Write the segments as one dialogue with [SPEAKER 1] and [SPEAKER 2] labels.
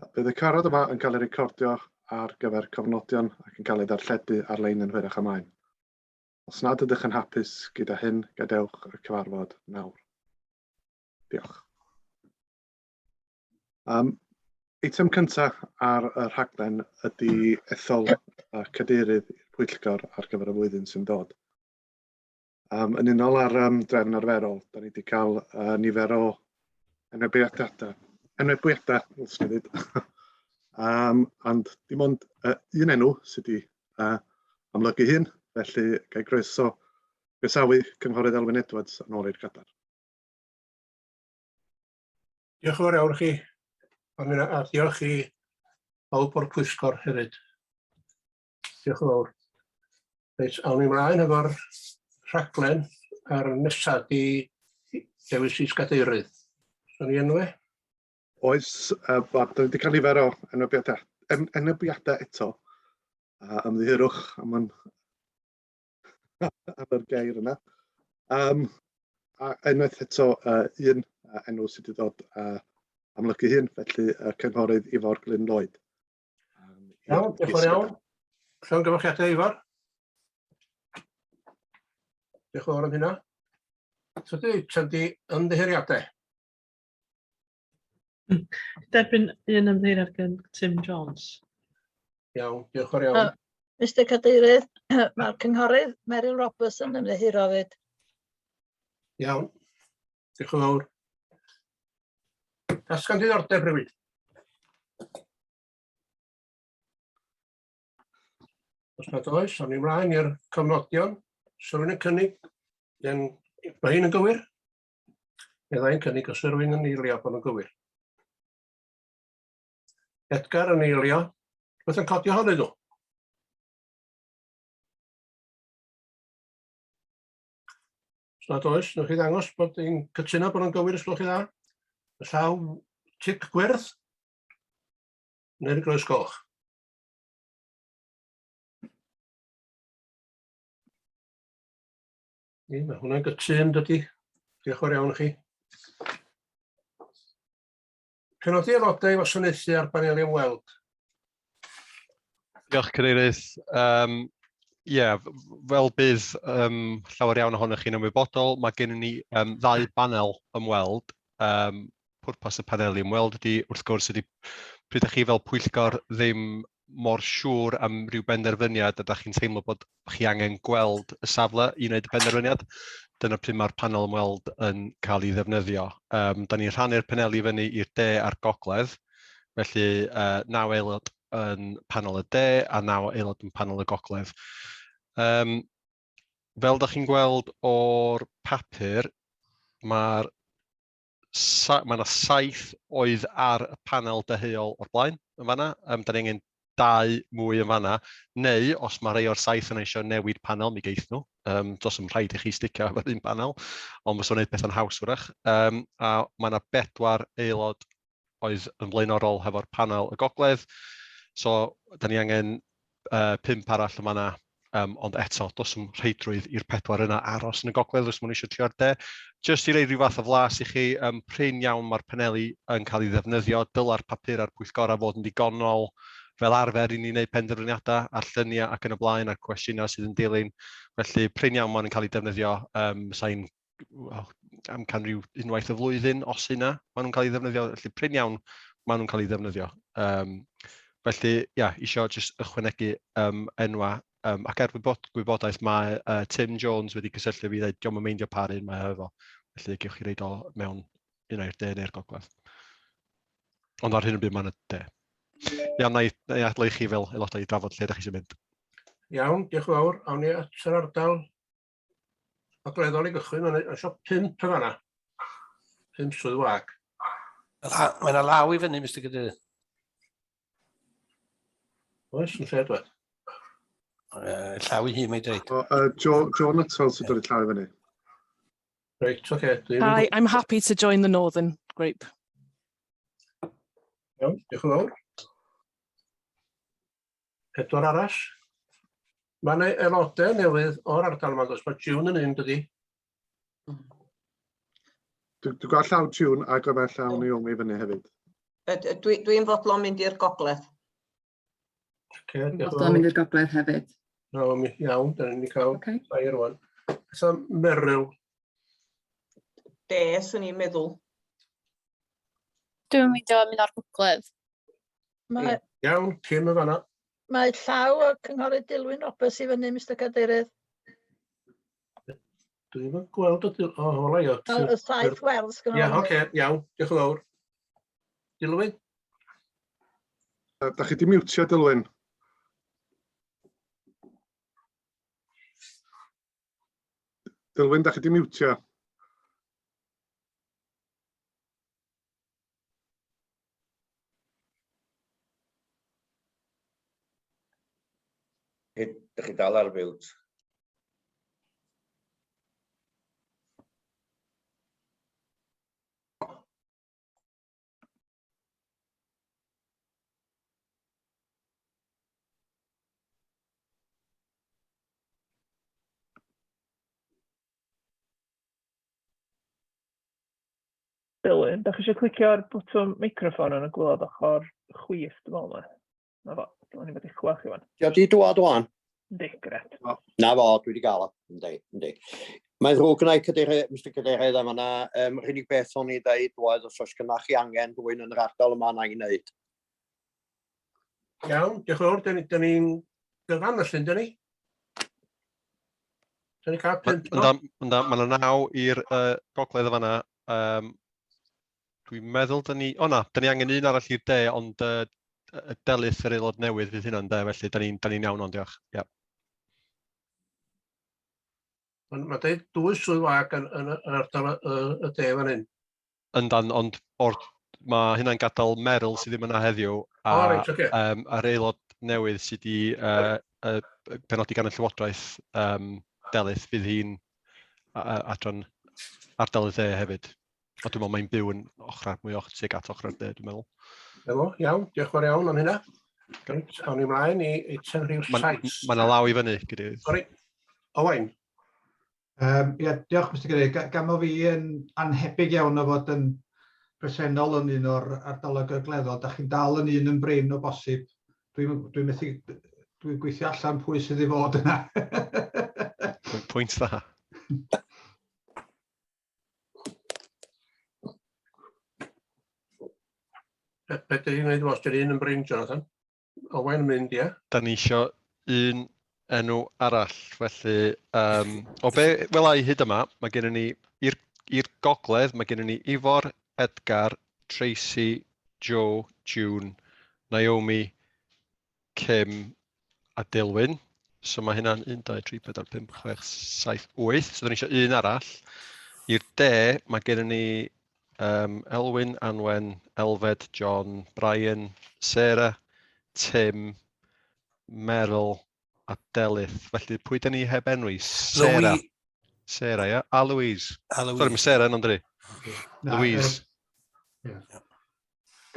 [SPEAKER 1] Bydd y carod yma yn cael ei recordio ar gyfer cofnodion ac yn cael ei ddarlledu ar-lein yn hwyrach ymlaen. Os nad ydych yn hapus gyda hyn, gadewch y cyfarfod nawr. Diolch. Eitem cyntaf ar y rhaglen ydy ethol cadeirydd i'r Bwyllgor ar gyfer y flwyddyn sy'n dod. Yn unol ar drefn arferol, da ni wedi cael nifer o enwebiadau, os ni ddweud. Ond dim ond un enw sydd wedi amlygu hyn, felly gael groesawu cynghorydd Elwyn Edwards yn ôl i'r cadar.
[SPEAKER 2] Diolch yn fawr iawn chi. A diolch i bawb o'r pwyllgor hefyd. Diolch yn fawr. Reit, awn ni ymlaen efo'r rhaglen a'r nesaf di dewis is-gadeirydd. So ni enw e?
[SPEAKER 1] Oes, da ni wedi cael nifer o enwebiadau eto. Ymddihyrwch am yr gair yna. Unwaith eto un enw sydd wedi dod amlygu hyn, felly cynghorydd Ifor Glyn Lloyd.
[SPEAKER 2] Iawn, diolch yn fawr iawn. Llawn gyfeilliadau Ifor. Diolch yn fawr am hynna. Tydy di ymddiheuriadau.
[SPEAKER 3] Derbyn un ymddiheuriad gan Tim Jones.
[SPEAKER 2] Iawn, diolch yn fawr iawn.
[SPEAKER 4] Mr Cadeirydd, mae'r cynghorydd Meryl Roberts yn ymddiheuro fyd.
[SPEAKER 2] Iawn, diolch yn fawr. Tasgan diddordeb rhywun. Os nad oes, awn ni ymlaen i'r cofnodion. Os rwy'n yn cynnig, mae hyn yn gywir. Meddai'n cynnig os rwy'n yn eilio bod yn gywir. Edgar yn eilio, beth yn codi ohonyn nhw? Os nad oes, newch chi ddangos bod yn cytuno bod yn gywir os gwelwch chi dda. Y llaw tic gwyrdd, neu'r groes goch. Mae hwnna'n gytun dydy. Diolch yn fawr iawn i chi. Penodi aelodau i wasanaethu ar baneli ymweld.
[SPEAKER 5] Diolch Cadeirydd. Fel bydd llawer iawn ohonych chi'n ymwybodol, mae gennym ni ddau banel ymweld. Pwrpas y paneli ymweld ydy, wrth gwrs, ydy pryd ydych chi fel pwyllgor ddim mor siŵr am ryw benderfyniad ydych chi'n teimlo bod chi angen gweld y safle i wneud y penderfyniad. Dyna pryd mae'r panel ymweld yn cael ei ddefnyddio. Da ni'n rhannu'r paneli fyny i'r de a'r gogledd, felly 9 aelod yn panel y de a 9 aelod yn panel y gogledd. Fel ydych chi'n gweld o'r papur, mae 'na 7 oedd ar y panel deheuol o'r blaen yn fan'na. Da ni angen 2 mwy yn fan'na, neu os mae rhai o'r 7 yna eisiau newid panel, mi geith nhw. Does dim rhaid i chi sticio efo'r un panel, ond fysa wneud pethau'n haws wrach. A mae 'na 4 aelod oedd yn flaenorol hefo'r panel y gogledd. So, da ni angen 5 arall yn fan'na. Ond eto, does dim rheidrwydd i'r 4 yna aros yn y gogledd os maen nhw eisiau trio'r de. Jyst i roi rhyw fath o flas i chi, prin iawn mae'r paneli yn cael ei ddefnyddio. Dyla'r papur a'r pwyllgorau fod yn digonol fel arfer i ni wneud penderfyniadau a lluniau ac yn y blaen a'r cwestiynau sydd yn dilyn. Felly, prin iawn maen nhw'n cael ei defnyddio sa'n amcan rhyw unwaith y flwyddyn os hynna. Maen nhw'n cael ei ddefnyddio, felly prin iawn maen nhw'n cael ei ddefnyddio. Felly, isio jyst ychwanegu enwa. Ac er gwybodaeth mae Tim Jones wedi cysylltu fi dweud diolch yn meindio pa un mae efo. Felly gewch chi reid o mewn un o'r de neu'r gogledd. Ond ar hyn o bryd mae'n y de. Iawn, na i adlau chi fel aelodau i drafod lle ydych chi eisiau mynd.
[SPEAKER 2] Iawn, diolch yn fawr. Awn ni at yr ardal ogleddol i gychwyn. Mae'n eisiau 5 yn fan'na. 5 swydd wag.
[SPEAKER 6] Mae yna law i fyny, Mr Cadeirydd.
[SPEAKER 2] Oes, yn lle dweud.
[SPEAKER 6] Llaw i hi, mae'n dweud.
[SPEAKER 1] John Nuttall sydd wedi llaw i fyny.
[SPEAKER 2] Reit, oce.
[SPEAKER 7] Hi, I'm happy to join the Northern group.
[SPEAKER 2] Iawn, diolch yn fawr. 4 arall. Mae yna aelodau newydd o'r ardal yma, os mae June yn un, dydi?
[SPEAKER 1] Dwi'n gweld llaw June ac oedd llaw Naomi fyny hefyd.
[SPEAKER 8] Dwi'n fodlon mynd i'r gogledd.
[SPEAKER 2] Fodlon
[SPEAKER 9] mynd i'r gogledd hefyd.
[SPEAKER 2] Iawn, da ni'n cael
[SPEAKER 9] Okay.
[SPEAKER 2] bai rwan. So, Meryl.
[SPEAKER 8] Swn i'n meddwl.
[SPEAKER 10] Dwi'n mynd o'r gogledd.
[SPEAKER 2] Iawn, Kim y fanna.
[SPEAKER 4] Mae llaw o cynghorydd Dilwyn Roberts i fyny, Mr Cadeirydd.
[SPEAKER 2] Dwi'n mynd gweld y Dilwyn. O, hola i o.
[SPEAKER 4] Y saith werdd.
[SPEAKER 2] Iawn, diolch yn fawr. Dilwyn?
[SPEAKER 1] Da chi di miwtio, Dilwyn? Dilwyn, da chi di miwtio?
[SPEAKER 11] Ydych chi dal ar miwt?
[SPEAKER 12] Dilyn, da chi eisiau clicio ar bwtwm meicroffon yn y gwlad ochr chwith, dwi'n meddwl yma. Na fo, dwi'n meddwl wedi clywed chi fan.
[SPEAKER 13] Dio di dwad o'n?
[SPEAKER 12] Yndi, gret.
[SPEAKER 13] Na fo, dwi wedi gael o. Yndi. Mae'n ddrwg yna i Mr Cadeirydd, am yna, yr unig beth o'n i ddeud oedd os oes gynnach chi angen rhywun yn yr ardal yma na i wneud.
[SPEAKER 2] Iawn, diolch yn fawr, da ni'n gyfan ysyn, da ni? Da ni cael 5.
[SPEAKER 5] Mae yna 9 i'r gogledd y fanna. Dwi'n meddwl, da ni angen un arall i'r de, ond y delyth yr aelod newydd fydd hynna'n de, felly da ni'n iawn o'n diolch.
[SPEAKER 2] Mae dweud 2 swydd wag yn ardal y de fan hyn.
[SPEAKER 5] Yndan, ond mae hynna'n gadael Meryl sydd ddim yna heddiw, a'r aelod newydd sydd wedi penodi gan y Llywodraeth delyth fydd hi'n adran ardal y de hefyd. A dwi'n meddwl mae'n byw yn ochr mwy tuag at ochr de, dwi'n meddwl.
[SPEAKER 2] Iawn, diolch yn iawn am hynna. Awn ni mlaen i eitem rhyw 7.
[SPEAKER 5] Mae yna law i fyny, Cadeirydd.
[SPEAKER 2] Sori, Owain.
[SPEAKER 14] Diolch, Mr Cadeirydd. Gan o fi yn anhebyg iawn o fod yn presennol yn un o'r ardaloedd gogleddol. Da chi'n dal yn un yn brin o bosib. Dwi'n gweithio allan pwy sydd i fod yna.
[SPEAKER 5] Pwynt dda.
[SPEAKER 2] Beth ydych chi'n gwneud os ydych chi'n brin, Jonathan? Owain yn mynd, ie?
[SPEAKER 5] Da ni isio un enw arall, felly o be wela i hyd yma, mae gennym ni i'r gogledd, mae gennym ni Ifor, Edgar, Tracy, Joe, June, Naomi, Kim a Dilwyn. So mae hynna'n 1, 2, 3, 4, 5, 6, 7, 8. So da ni isio un arall. I'r de, mae gennym ni Elwyn, Anwen, Elfed, John, Brian, Sarah, Tim, Meryl a Delyth. Felly pwy da ni heb enwi? Sarah. Sarah, ia? A Louise. Sorry, mae Sarah yn ond dri. Louise.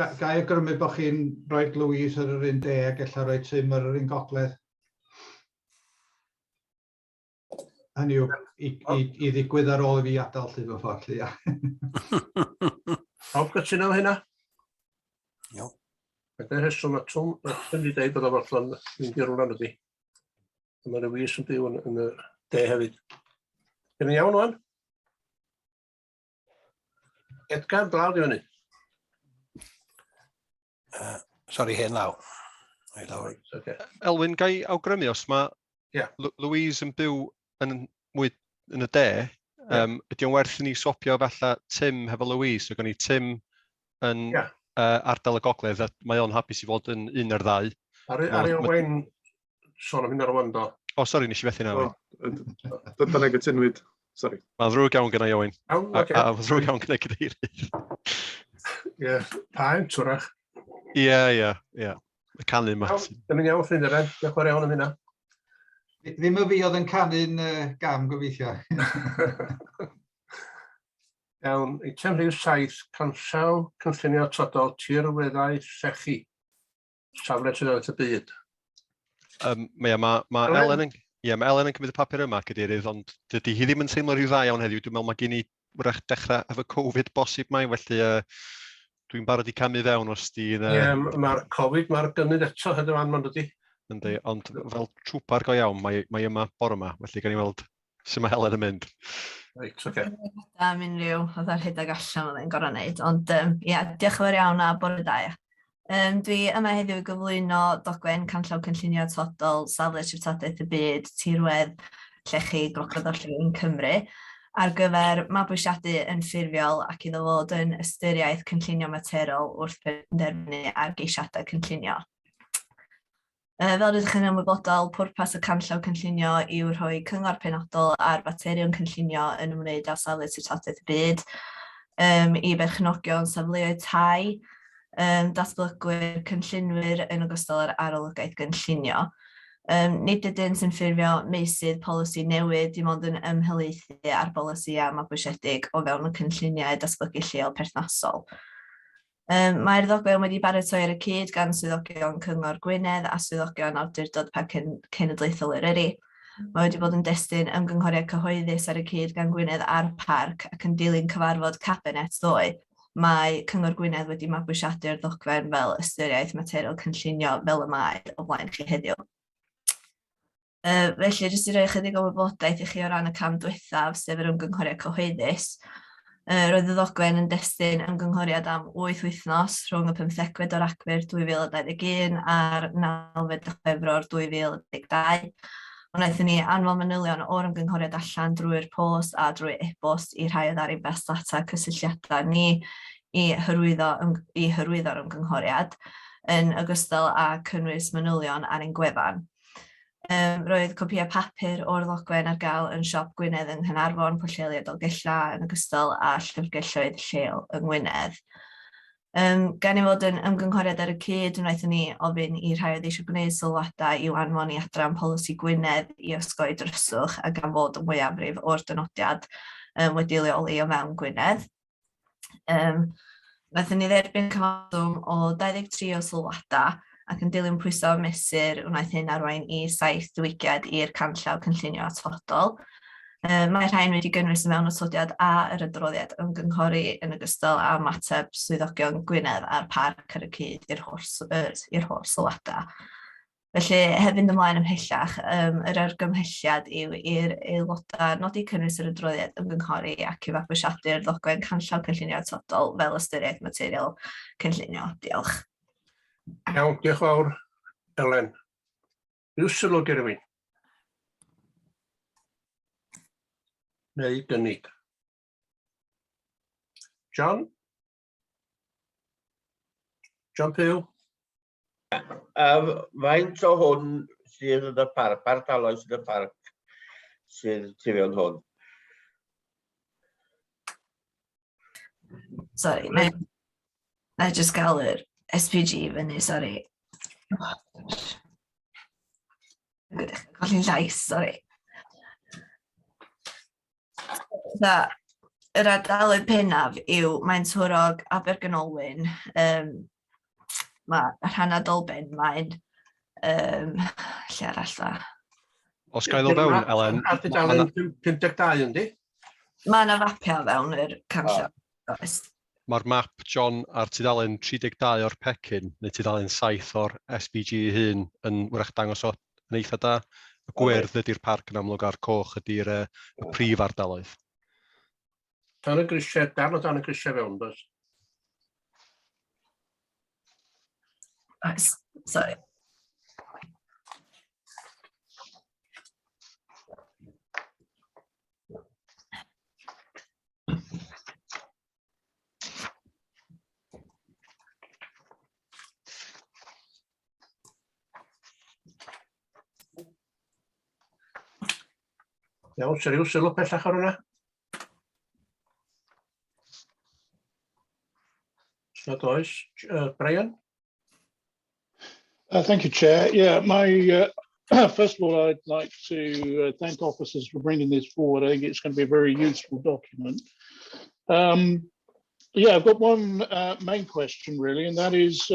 [SPEAKER 14] Ga i grymu bod chi'n rhoi Louise ar yr un de ac ella rhoi Tim ar yr un gogledd? Hynny yw, i ddigwydd ar ôl i fi adael llyfr o ffordd, ia.
[SPEAKER 2] Pawb gytuno hynna?
[SPEAKER 6] Iawn.
[SPEAKER 2] Ydy'r rheswm a Tom yn ei dweud bod o fodlon mynd i'r rwlan ydi. Mae Louise yn byw yn y de hefyd. Yn iawn o'n? Edgar, blaw di hynny.
[SPEAKER 6] Sori, hen law.
[SPEAKER 5] Elwyn, ga i awgrymu os mae Louise yn byw yn y de, ydy o'n werth i ni swopio falle Tim hefo Louise, so gan ni Tim yn ardal y gogledd, a mae o'n hapus i fod yn un o'r ddau.
[SPEAKER 2] Ar ei Owain sôn am hynna rwan do?
[SPEAKER 5] O, sori, nes i fethu na.
[SPEAKER 1] Dyna gytunwyd, sori.
[SPEAKER 5] Mae'n ddrwg iawn gyda Owain. A mae'n ddrwg iawn gyda Cadeirydd.
[SPEAKER 2] Ie, pa'n twrach.
[SPEAKER 5] Ie. Y canu yma.
[SPEAKER 2] Dyna'n iawn ffrind yna, diolch yn iawn am hynna.
[SPEAKER 14] Ddim y fi oedd yn canu'n gam, gobeithio.
[SPEAKER 2] Iawn, eitem rhyw 7, canllaw cynllunio atodol tirweddau llechi. Safle Trydanau y Byd.
[SPEAKER 5] Mae Elen yn cymryd y papur yma, Cadeirydd, ond dydy hi ddim yn teimlo rhyw dda iawn heddiw. Dwi'n meddwl mae gen i wrach dechrau efo Covid bosib mai, felly Dwi'n barod i camu fewn os di'n...
[SPEAKER 2] Mae'r Covid, mae'r gynnydd eto hyd yma, mae'n dydi.
[SPEAKER 5] Yndi, ond fel trwpar go iawn, mae yma bore yma, felly gan i weld sut mae Helen yn mynd.
[SPEAKER 2] Reit, oce.
[SPEAKER 9] Am unrhyw, oedd ar hyd ag allan oedd e'n gorau wneud, ond ia, diolch yn fawr iawn a bore da. Dwi yma heddiw i gyflwyno dogfen canllaw cynllunio atodol safle treftadaeth y byd, tirwedd, llechi, Gogledd Orllewin Cymru, ar gyfer mabwysiadu yn ffurfiol ac iddo fod yn ystyriaeth cynllunio materol wrth penderfynu ar geisiadau cynllunio. Fel rydych chi'n ymwybodol, pwrpas y canllaw cynllunio yw rhoi cyngor penodol ar faterion cynllunio yn ymwneud â safle treftadaeth y byd, i berchnogion safleoedd tai, datblygwyr cynllunwyr yn ogystal â'r arolygaeth gynllunio. Nid ydyn sy'n ffurfio meysydd polisi newydd dim ond yn ymhelaethu ar bolisïau mabwysiedig o fewn y cynlluniau datblygu lleol perthnasol. Mae'r ddogfen wedi baratoi ar y cyd gan swyddogion Cyngor Gwynedd a swyddogion Awdurdod Parc Cenedlaethol Eryri. Mae wedi bod yn destun ymgynghoriad cyhoeddus ar y cyd gan Gwynedd a'r parc ac yn dilyn cyfarfod cabinet ddoe. Mae Cyngor Gwynedd wedi mabwysiadu'r ddogfen fel ystyriaeth materiol cynllunio fel y mae o blaen chi heddiw. Felly, jyst i roi chydig o wybodaeth i chi o ran y cam diwethaf sef yr ymgynghoriad cyhoeddus. Roedd y ddogfen yn destun ymgynghoriad am 8 wythnos rhwng y 15fed o Ragfyr 2021 a'r 9fed o Chwefror 2022. Wnaethon ni anfon manylion o'r ymgynghoriad allan drwy'r post a drwy e-bost i rhai o ddari best data cysylltiadau ni i hyrwyddo'r ymgynghoriad yn ogystal â cynnwys manylion ar ein gwefan. Roedd copïau papur o'r ddogfen ar gael yn siop Gwynedd yng Nghaernarfon, Pwllheli a Dolgella yn ogystal â llyfrgelloedd lleol yng Ngwynedd. Gan i fod yn ymgynghoriad ar y cyd, wnaethon ni ofyn i rhai oedd eisiau gwneud sylwadau i'w anfon i adran polisi Gwynedd i osgoi dryswch a gan fod y mwyafrif o'r dynodiad wedi leoli o mewn Gwynedd. Wnaethon ni dderbyn cyfadwm o 23 o sylwadau ac yn dilyn pwyso mesur wnaeth hyn arwain i 7 diwygiad i'r canllaw cynllunio atodol. Mae rhain wedi gynnwys mewn atodiad a yr adroddiad ymgynghori yn ogystal â mateb swyddogion Gwynedd a'r parc ar y cyd i'r holl sylwadau. Felly, hefyd ymlaen ymhellach, yr argymhelliad yw i'r aelodau nodi cynnwys yr adroddiad ymgynghori ac i fabwysiadu'r ddogfen canllaw cynllunio atodol fel ystyriaeth materiol cynllunio. Diolch.
[SPEAKER 2] Iawn, diolch fawr, Elen. Ryw sylw gyda fi? Neu gynnig? John? John Pugh?
[SPEAKER 11] Faint o hwn sydd yn y parc, ardaloedd sydd yn y parc sydd tu fewn hwn?
[SPEAKER 9] Sorry, na just gael yr SPG fyny, sorry. Colli'n llais, sorry. Yr ardaloedd pennaf yw Maen Twrog, Abergynolwyn, mae Rhanadolben, mae'n lle arall da.
[SPEAKER 5] Os gael o fewn, Elen...
[SPEAKER 2] Ar dudalen 52 yndi?
[SPEAKER 9] Mae yna fapiau fewn yr canllaw.
[SPEAKER 5] Mae'r map, John, ar tudalen 32 o'r pecyn, neu tudalen 7 o'r SPG hun yn wrach dangos o yn eitha da. Y gwyrdd ydy'r parc yn amlwg a'r coch ydy'r prif ardaloedd.
[SPEAKER 2] Dan y grisiau, darn o dan y grisiau fewn, bys.
[SPEAKER 9] Sorry.
[SPEAKER 2] Iawn, sy'n rhyw sylw pellach ar hwnna? Nad oes. Brian?
[SPEAKER 10] Thank you, Chair. Yeah, first of all, I'd like to thank officers for bringing this forward. I think it's going to be a very useful document. Yeah, I've got one main question, really, and that is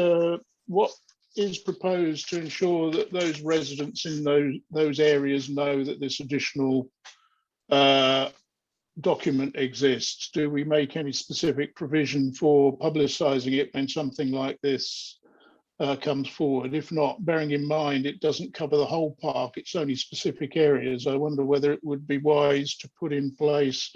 [SPEAKER 10] what is proposed to ensure that those residents in those areas know that this additional document exists, do we make any specific provision for publicising it when something like this comes forward? If not, bearing in mind it doesn't cover the whole park, it's only specific areas, I wonder whether it would be wise to put in place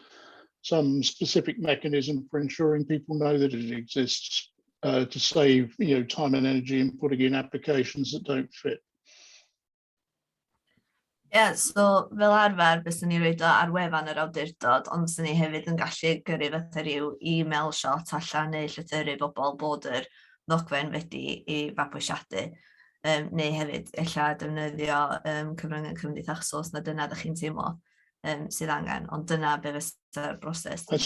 [SPEAKER 10] some specific mechanism for ensuring people know that it exists, to save time and energy in putting in applications that don't fit.
[SPEAKER 9] So fel arfer, byswn ni roed o ar wefan yr awdurdod, ond byswn ni hefyd yn gallu gyrru fatha ryw e-mail shot allan neu llythyru bobl bod yr ddogfen wedi I fabwysiadu. Neu hefyd ella defnyddio cyfryngau cymdeithasol os na dyna ydych chi'n teimlo sydd angen, ond dyna be fysa'r broses.
[SPEAKER 10] I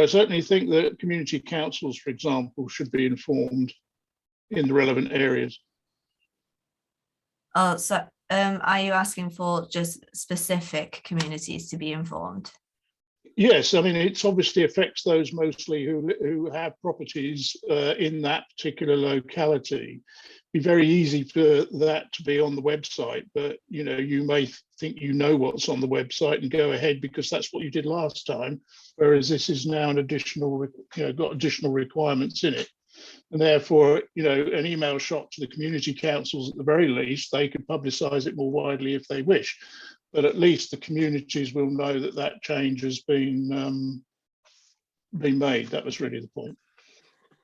[SPEAKER 10] certainly think that community councils, for example, should be informed in the relevant areas.
[SPEAKER 9] Oh, so are you asking for just specific communities to be informed?
[SPEAKER 10] Yes, I mean, it obviously affects those mostly who have properties in that particular locality. It'd be very easy for that to be on the website, but you may think what's on the website and go ahead because that's what you did last time, whereas this is now an additional, got additional requirements in it. And therefore, an email shot to the community councils at the very least, they could publicise it more widely if they wish. But at least the communities will know that that change has been made. That was really the point.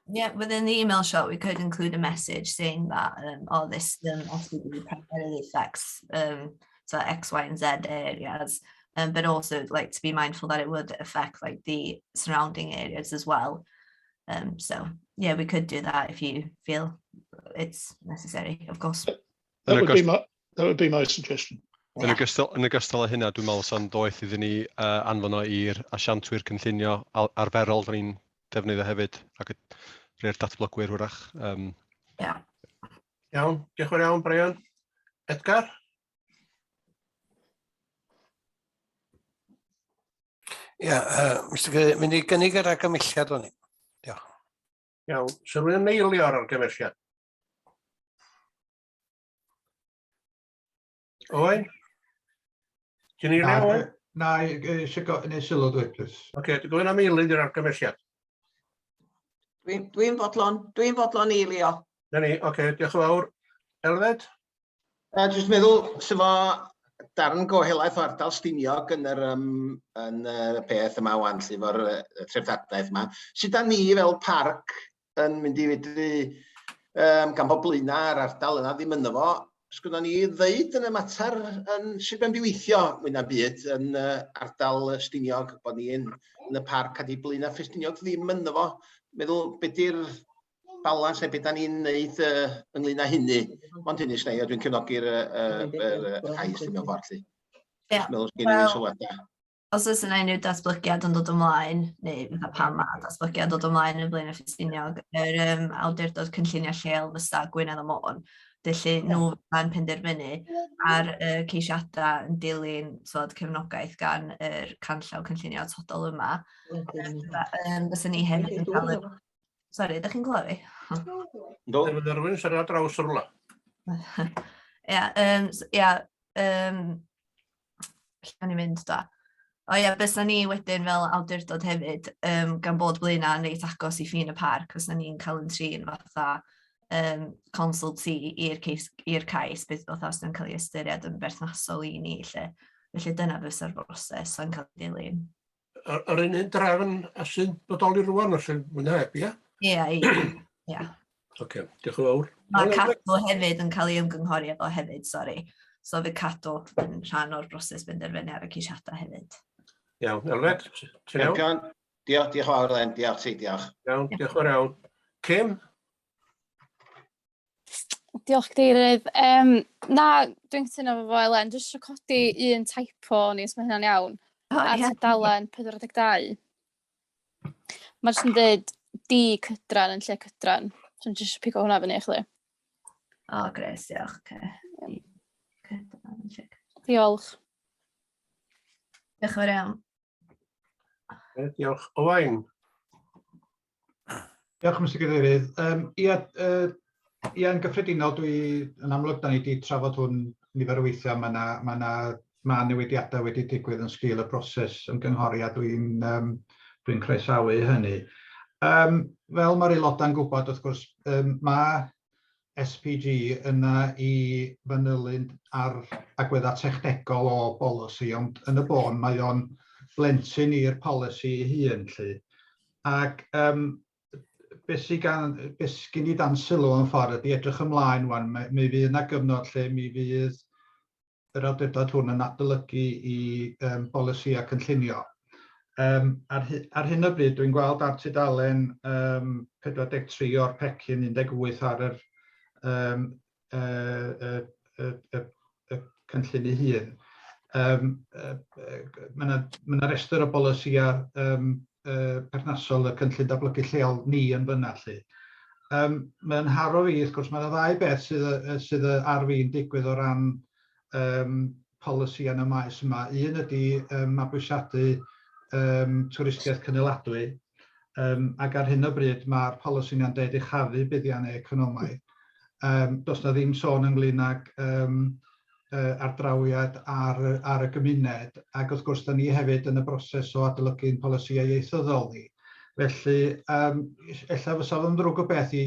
[SPEAKER 9] Yeah, within the email shot, we could include a message saying that this SPV primarily affects so X, Y, and Z areas, but also like to be mindful that it would affect like the surrounding areas as well. So yeah, we could do that if you feel it's necessary, of course.
[SPEAKER 10] That would be my suggestion.
[SPEAKER 5] Yn ogystal â hynna, dwi'n meddwl sa'n doeth iddyn ni anfon o i'r asiantwyr cynllunio arferol fan ni'n defnyddio hefyd, ac rhai'r datblygwyr wrach.
[SPEAKER 2] Iawn, diolch yn fawr iawn, Brian. Edgar?
[SPEAKER 6] Mr. Cadeirydd, mynd I gynnig yr argymelliad o'n i. Diolch.
[SPEAKER 2] Iawn, sy'n rhywun yn eilio'r argymelliad? Owen? Ti'n eilio, Owen?
[SPEAKER 14] Na, eisiau gwneud sylw dweud, please.
[SPEAKER 2] Oce, dwi'n gofyn am eilydd i'r argymelliad.
[SPEAKER 8] Dwi'n fodlon eilio.
[SPEAKER 2] Na ni, oce, diolch yn fawr. Elfed?
[SPEAKER 11] Jyst meddwl, sy'n fo darn gohelaeth o ardal Stiniog yn y peth yma wan, sy'n fo'r treftadaeth yma. Sut da ni fel parc yn mynd I fedru gan bo blaena ar ardal yna ddim yno fo, sgwna ni ddeud yn y mater sydd ben biweithio mwy na byd yn ardal Stiniog, bod ni yn y parc a di blaena ffestiniog ddim yno fo. Meddwl, beth di'r balans neu beth da ni'n neud ynglyn â hynny. Ond hynny sneu, dwi'n cefnogi'r cais mewn ffordd.
[SPEAKER 9] Os oes yna unrhyw datblygiad yn dod ymlaen, neu pan mae datblygiad dod ymlaen yn blaen y ffestiniog, yr awdurdod cynllunio lleol fysa Gwynedd a Môn, felly nhw yn penderfynu ar ceisiadau yn dilyn cefnogaeth gan yr canllaw cynllunio atodol yma. Fysa ni hefyd yn cael y... Sori, ydych chi'n clywed fi?
[SPEAKER 2] Do. Ddim yn rhywun sy'n ar draws o'r rwla.
[SPEAKER 9] Lle ni'n mynd da? Bysa ni wedyn fel awdurdod hefyd, gan bod blaena yn reit agos I ffin y parc, fysa ni'n cael yn trin fatha consulti i'r cais, beth fatha os yn cael ei ystyried yn berthnasol I ni, felly dyna fysa'r broses yn cael ei dilyn.
[SPEAKER 2] Yr un drefn sy'n bodoli rwan, os yw'n mwynhau, ia?
[SPEAKER 9] Ie.
[SPEAKER 2] Oce, diolch yn fawr.
[SPEAKER 9] Mae Cadw hefyd yn cael ei ymgynghori efo hefyd, sori. So fe Cadw yn rhan o'r broses benderfynu ar y ceisiadau hefyd.
[SPEAKER 2] Iawn, Elfed, ti'n iawn?
[SPEAKER 11] Diolch yn fawr, diolch ti, diolch.
[SPEAKER 2] Iawn, diolch yn fawr iawn. Kim?
[SPEAKER 15] Diolch Cadeirydd. Na, dwi'n cytuno efo Elen, jyst eisiau codi un typo ni, os mae hynna'n iawn. Ar tudalen 42. Mae jyst yn dweud di cydran yn lle cydran. So dwi'n jyst pigo hwnna fyny I chdi.
[SPEAKER 9] O, gres, diolch.
[SPEAKER 15] Diolch.
[SPEAKER 9] Diolch yn fawr iawn.
[SPEAKER 2] Diolch. Owain.
[SPEAKER 14] Diolch, Mr Cadeirydd. Ia'n gyffredinol, yn amlwg da ni wedi trafod hwn nifer o weithiau, mae yna mae newidiadau wedi digwydd yn sgil y broses ymgynghoriad, dwi'n croesawu hynny. Fel mae'r aelodau'n gwybod, wrth gwrs, mae SPG yna i fanylu'n ar agweddau technegol o bolisi, ond yn y bon mae o'n blentyn i'r polisi ei hun. Ac beth sy'n i dan sylw yn ffordd ydy edrych ymlaen wan, mi fydd yna gyfnod lle mi fydd yr awdurdod hwn yn adolygu i bolisia cynllunio. Ar hyn o bryd, dwi'n gweld ar tudalen 43 o'r pecyn 18 ar y cynllun ei hun. Mae yna restr o bolisia perthnasol y cynllun datblygu lleol ni yn fyna. Mae'n haro fi, wrth gwrs, mae yna ddau beth sydd ar fi'n digwydd o ran polisi yn y maes yma. Un ydy mabwysiadu twristiaeth cynnyladwy, ac ar hyn o bryd mae'r polisi yna'n deud uchafu buddiannau economaidd. Does na ddim sôn ynglyn ag ardrawiad ar y gymuned, ac wrth gwrs, da ni hefyd yn y broses o adolygu'n polisiau ieithyddol ni. Felly, ella fysa fo'n ddrwg o beth i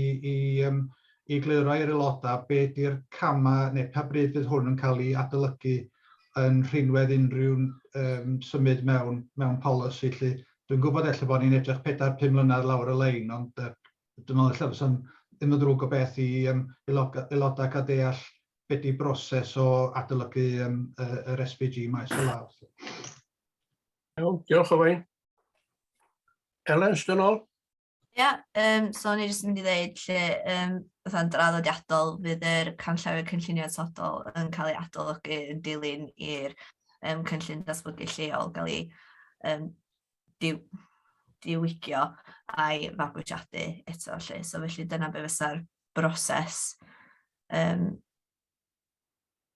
[SPEAKER 14] gliro i'r aelodau beth ydy'r cama neu pa bryd fydd hwn yn cael ei adolygu yn rhinwedd unrhyw symud mewn polisi. Dwi'n gwybod ella bod ni'n edrych 4-5 mlynedd lawr y lein, ond dwi'n meddwl ella fysa'n ddim yn ddrwg o beth i aelodau cael deall beth ydy broses o adolygu yr SPG maes o law.
[SPEAKER 2] Iawn, diolch o Wayne. Elen, ysdyn ôl?
[SPEAKER 9] So ni jyst yn mynd i ddeud lle fatha'n draddodiadol fydd yr canllawia cynllunio atodol yn cael ei adolygu yn dilyn i'r cynllun datblygu lleol gael ei diwygio a'i fabwysiadu eto. So felly dyna be fysa'r broses.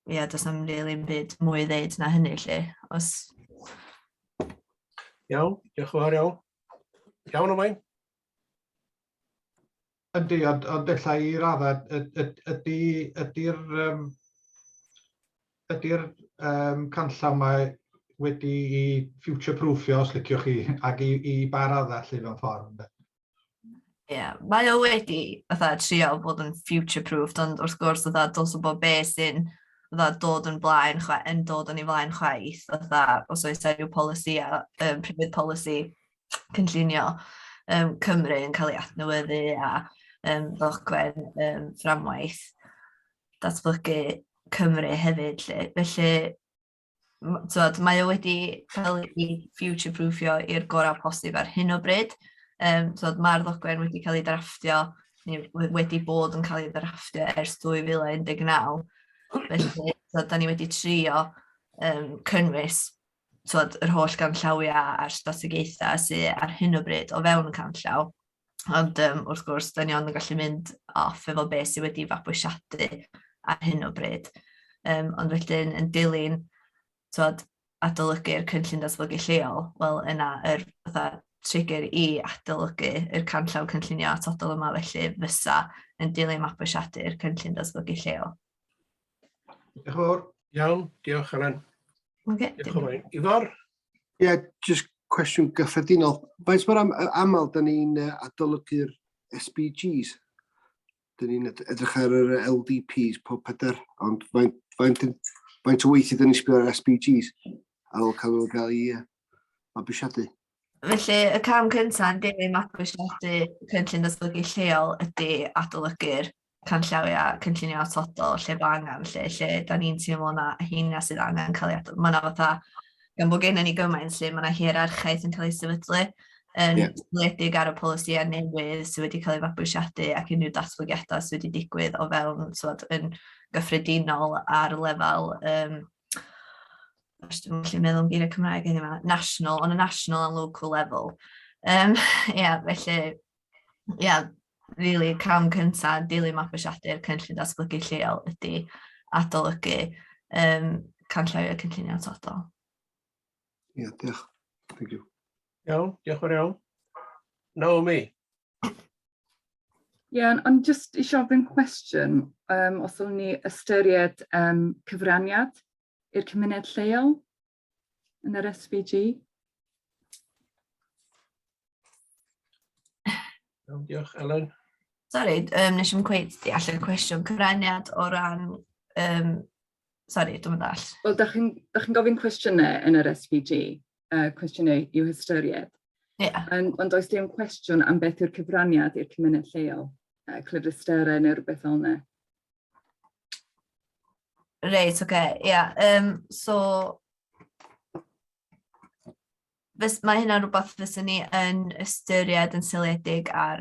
[SPEAKER 9] Does na'm rili'n byd mwy i ddeud na hynny.
[SPEAKER 2] Iawn, diolch yn fawr iawn. Iawn o Wayne?
[SPEAKER 14] Yndi, ond ella i raddau, ydy'r canllaw mae wedi i future-proofio, os liciwch chi, ac i ba raddau lle mewn ffordd.
[SPEAKER 9] Mae o wedi trio bod yn future-proofed, ond wrth gwrs dylse bod beth sy'n dod yn dod yn ei flaen chwaith, os oes rhyw polisi a prifyd polisi cynllunio Cymru yn cael ei adnewyddu a ddogfen fframwaith datblygu Cymru hefyd. Felly, mae o wedi cael ei future-proofio i'r gorau posib ar hyn o bryd. Mae'r ddogfen wedi cael ei drafftio, wedi bod yn cael ei drafftio ers 2019. Felly, da ni wedi trio cynnwys yr holl ganllawiau a'r strategaethau sydd ar hyn o bryd o fewn y canllaw. Ond wrth gwrs, da ni ond yn gallu mynd off efo beth sydd wedi fabwysiadu ar hyn o bryd. Ond wedyn yn dilyn adolygu'r cynllun datblygu lleol, wel yna trigger i adolygu yr canllaw cynllunio atodol yma, felly fysa yn dilyn mabwysiadu'r cynllun datblygu lleol.
[SPEAKER 14] Diolch yn fawr.
[SPEAKER 2] Iawn, diolch Elen. Diolch yn fawr. Ifor?
[SPEAKER 16] Just cwestiwn gyffredinol. Faint mor aml da ni'n adolygu'r SPGs? Da ni'n edrych ar yr LDPs pob peder, ond faint o weithio da ni'n sbio ar SPGs ar ôl cael ei mabwysiadu?
[SPEAKER 9] Felly, y cam cyntaf yn dilyn mabwysiadu cynllun datblygu lleol ydy adolygu'r canllawia cynllunio atodol lle bo angen, lle da ni'n teimlo na heina sydd angen cael ei adolygu. Mae gan bod gennym ni gymaint lle mae yna hierarchaeth yn cael ei sefydlu yn wledig ar y polisiau newydd sydd wedi cael ei fabwysiadu ac unrhyw datblygiadau sydd wedi digwydd o fewn yn gyffredinol ar lefel dwi'n meddwl yn geiriau Cymraeg national, on a national and local level. Felly, really, cam cyntaf dilyn mabwysiadu'r cynllun datblygu lleol ydy adolygu canllawia cynllunio atodol.
[SPEAKER 16] Diolch. Thank you.
[SPEAKER 2] Iawn, diolch yn iawn. Naomi?
[SPEAKER 17] Ond just isio ofyn cwestiwn, os o'n ni ystyried cyfraniad i'r cymuned lleol yn yr SPG?
[SPEAKER 2] Diolch, Elen.
[SPEAKER 9] Sori, nes i'n cweith deall y cwestiwn cyfraniad o ran... Sori, dwi'n dall.
[SPEAKER 17] Wel, da chi'n gofyn cwestiynau yn yr SPG, cwestiynau i'w hystyried. Ond oes dim cwestiwn am beth yw'r cyfraniad i'r cymuned lleol, clyfristeren neu rhywbeth fel yna?
[SPEAKER 9] Reit, oce, ia. So, mae hynna rhywbeth fysyn ni yn ystyried yn seiliedig ar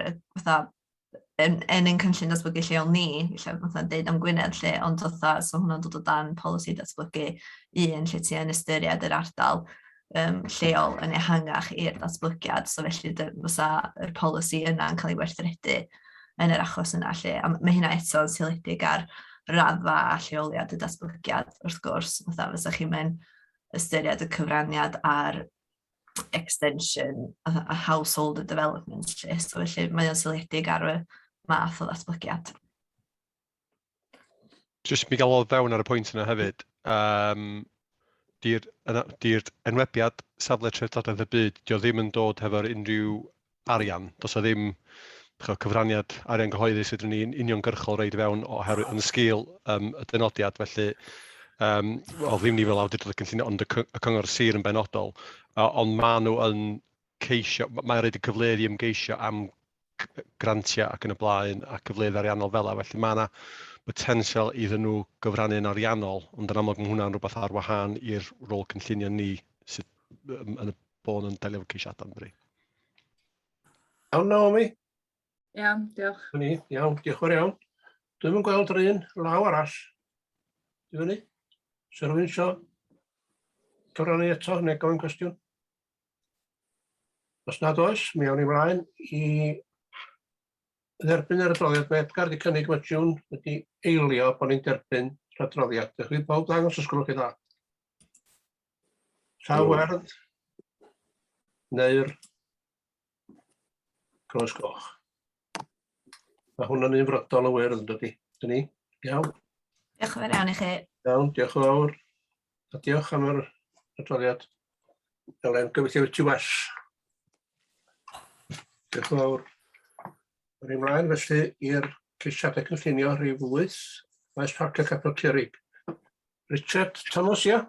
[SPEAKER 9] yn ein cynllun datblygu lleol ni, lle fatha'n deud am Gwynedd lle, ond so hwnna'n dod o dan polisi datblygu un lle ti yn ystyried yr ardal lleol yn ehangach i'r datblygiad, so felly fysa y polisi yna yn cael ei werthredu yn yr achos yna lle. A mae hynna eto'n seiliedig ar raddfa a lleoliad y datblygiad, wrth gwrs, fysa chi'n mynd ystyried y cyfraniad ar extension a household development lle, so felly mae o'n seiliedig ar y math o ddatblygiad.
[SPEAKER 5] Jyst mi gael o fewn ar y pwynt yna hefyd, di'r enwebiad safle treftadaeth y byd, dio ddim yn dod hefo'r unrhyw arian. Does o ddim cyfraniad arian gyhoeddi sydd yn uniongyrchol reid fewn oherwydd yn sgil y dynodiad, felly ddim ni fel awdurdod y cynllunio, ond y cyngor sir yn benodol, ond maen nhw yn ceisio, mae'n rhaid i cyfleoedd i ymgeisio am grantiau ac yn y blaen a cyfleoedd ariannol fel yna, felly mae yna potensial iddyn nhw gyfrannu'n ariannol, ond yn amlwg mae hwnna'n rhywbeth ar wahân i'r rôl cynllunio ni sydd yn y bôn yn delio efo ceisiadau'n bri.
[SPEAKER 2] Iawn, Naomi?
[SPEAKER 17] Iawn, diolch.
[SPEAKER 2] Iawn, diolch yn iawn. Dwi'n yn gweld yr un law arall. Di fyny? Sa rhywun isio cyfrannu eto neu gofyn cwestiwn? Os nad oes, mi awn ni mlaen i dderbyn yr adroddiad. Mae Edgar wedi cynnig mae June wedi eilio bod ni'n derbyn yr adroddiad. Dych chi bob ddangos os gwelwch chi dda? Llaw werdd neu'r croes goch. Mae hwnna'n unfrydol o werdd yn dydi. Dyn ni? Iawn.
[SPEAKER 9] Diolch yn fawr iawn i chi.
[SPEAKER 2] Iawn, diolch yn fawr. A diolch am yr adroddiad. Elen, gobeithio ti well. Diolch yn fawr. Yn ymlaen felly i'r ceisiadau cynllunio rhif 8, Maes Parcio Capel Curig. Richard Thomas, ia?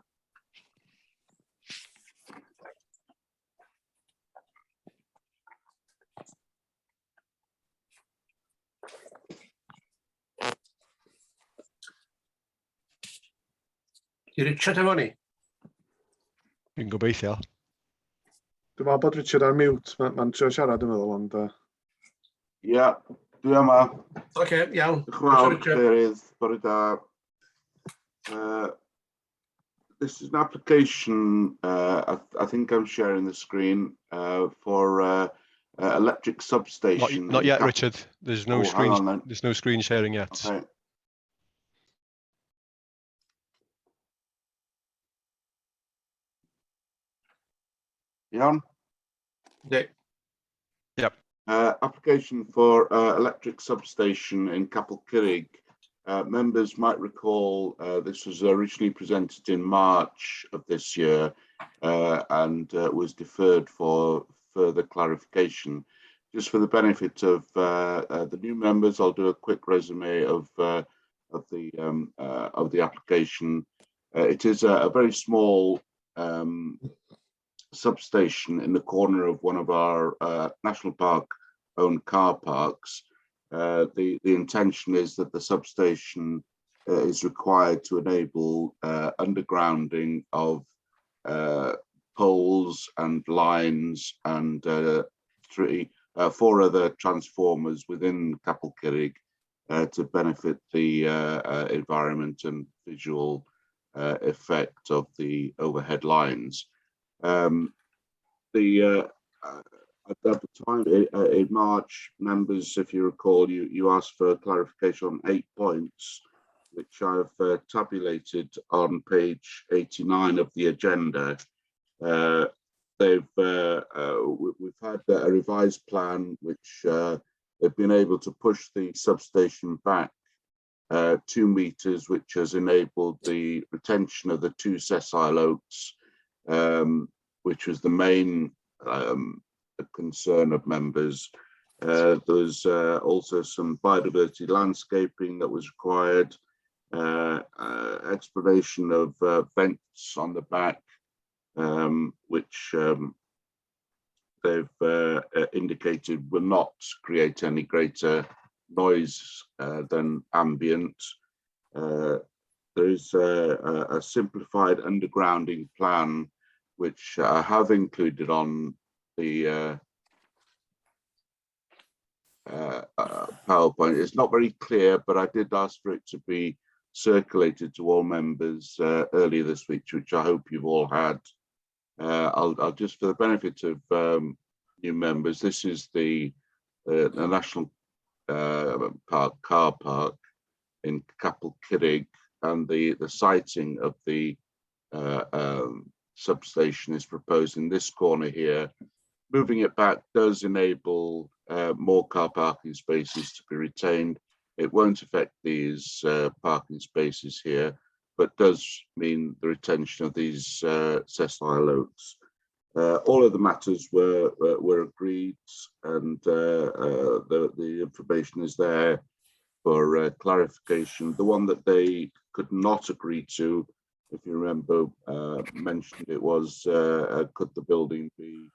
[SPEAKER 2] Di Richard efo ni?
[SPEAKER 5] Dwi'n gobeithio.
[SPEAKER 1] Dwi'n meddwl bod Richard ar mute, mae'n trio siarad yn meddwl, ond...
[SPEAKER 18] Ia, dwi yma.
[SPEAKER 2] Oce, iawn.
[SPEAKER 18] Diolch yn fawr, Cadeirydd, bore da. This is an application, I think I'm sharing the screen, for electric substation.
[SPEAKER 5] Not yet, Richard. There's no screen sharing yet.
[SPEAKER 18] Okay. Iawn?
[SPEAKER 2] Yep.
[SPEAKER 18] Application for electric substation in Capel Curig. Members might recall this was originally presented in March of this year and was deferred for further clarification. Just for the benefit of the new members, I'll do a quick resume of the application. It is a very small substation in the corner of one of our National Park owned car parks. The intention is that the substation is required to enable undergrounding of poles and lines and 4 other transformers within Capel Curig to benefit the environment and visual effect of the overhead lines. At the time, in March, members, if you recall, you asked for clarification on 8 points, which I've tabulated on page 89 of the agenda. We've had a revised plan, which they've been able to push the substation back 2 meters, which has enabled the retention of the 2 sessile oaks, which was the main concern of members. There's also some biodiversity landscaping that was required, explanation of vents on the back, which they've indicated will not create any greater noise than ambient. There is a simplified undergrounding plan, which I have included on the PowerPoint. It's not very clear, but I did ask for it to be circulated to all members earlier this week, which I hope you've all had. I'll just, for the benefit of new members, this is the National car park in Capel Curig, and the siting of the substation is proposed in this corner here. Moving it back does enable more car parking spaces to be retained. It won't affect these parking spaces here, but does mean the retention of these sessile oaks. All of the matters were agreed, and the information is there for clarification. The one that they could not agree to, if you remember, mentioned it was could the building be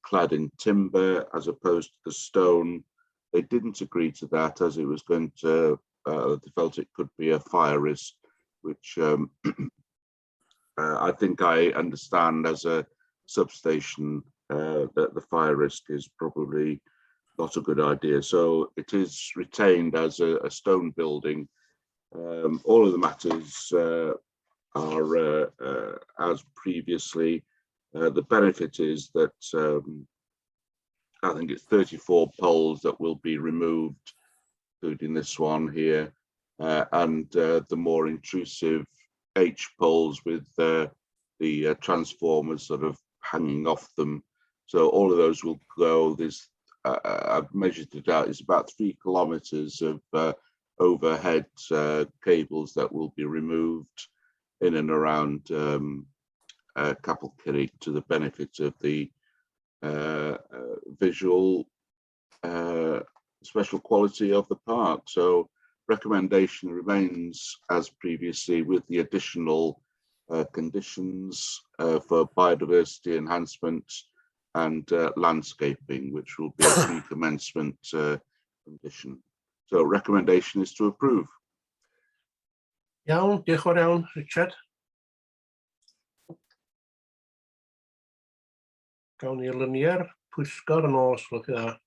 [SPEAKER 18] clad in timber as opposed to the stone. They didn't agree to that, as it was going to, they felt it could be a fire risk, which I think I understand as a substation that the fire risk is probably not a good idea. So it is retained as a stone building. All of the matters are as previously. The benefit is that I think it's 34 poles that will be removed, including this one here, and the more intrusive H poles with the transformers sort of hanging off them. So all of those will go. There's I've measured it out. It's about 3 kilometers of overhead cables that will be removed in and around Capel Curig, to the benefit of the visual special quality of the park. So recommendation remains as previously, with the additional conditions for biodiversity enhancement and landscaping, which will be a pre-commencement condition. So recommendation is to approve.
[SPEAKER 2] Iawn, diolch yn fawr iawn, Richard. Gawn ni lyniau'r pwyllgor yn ôl, os gwelwch chi dda.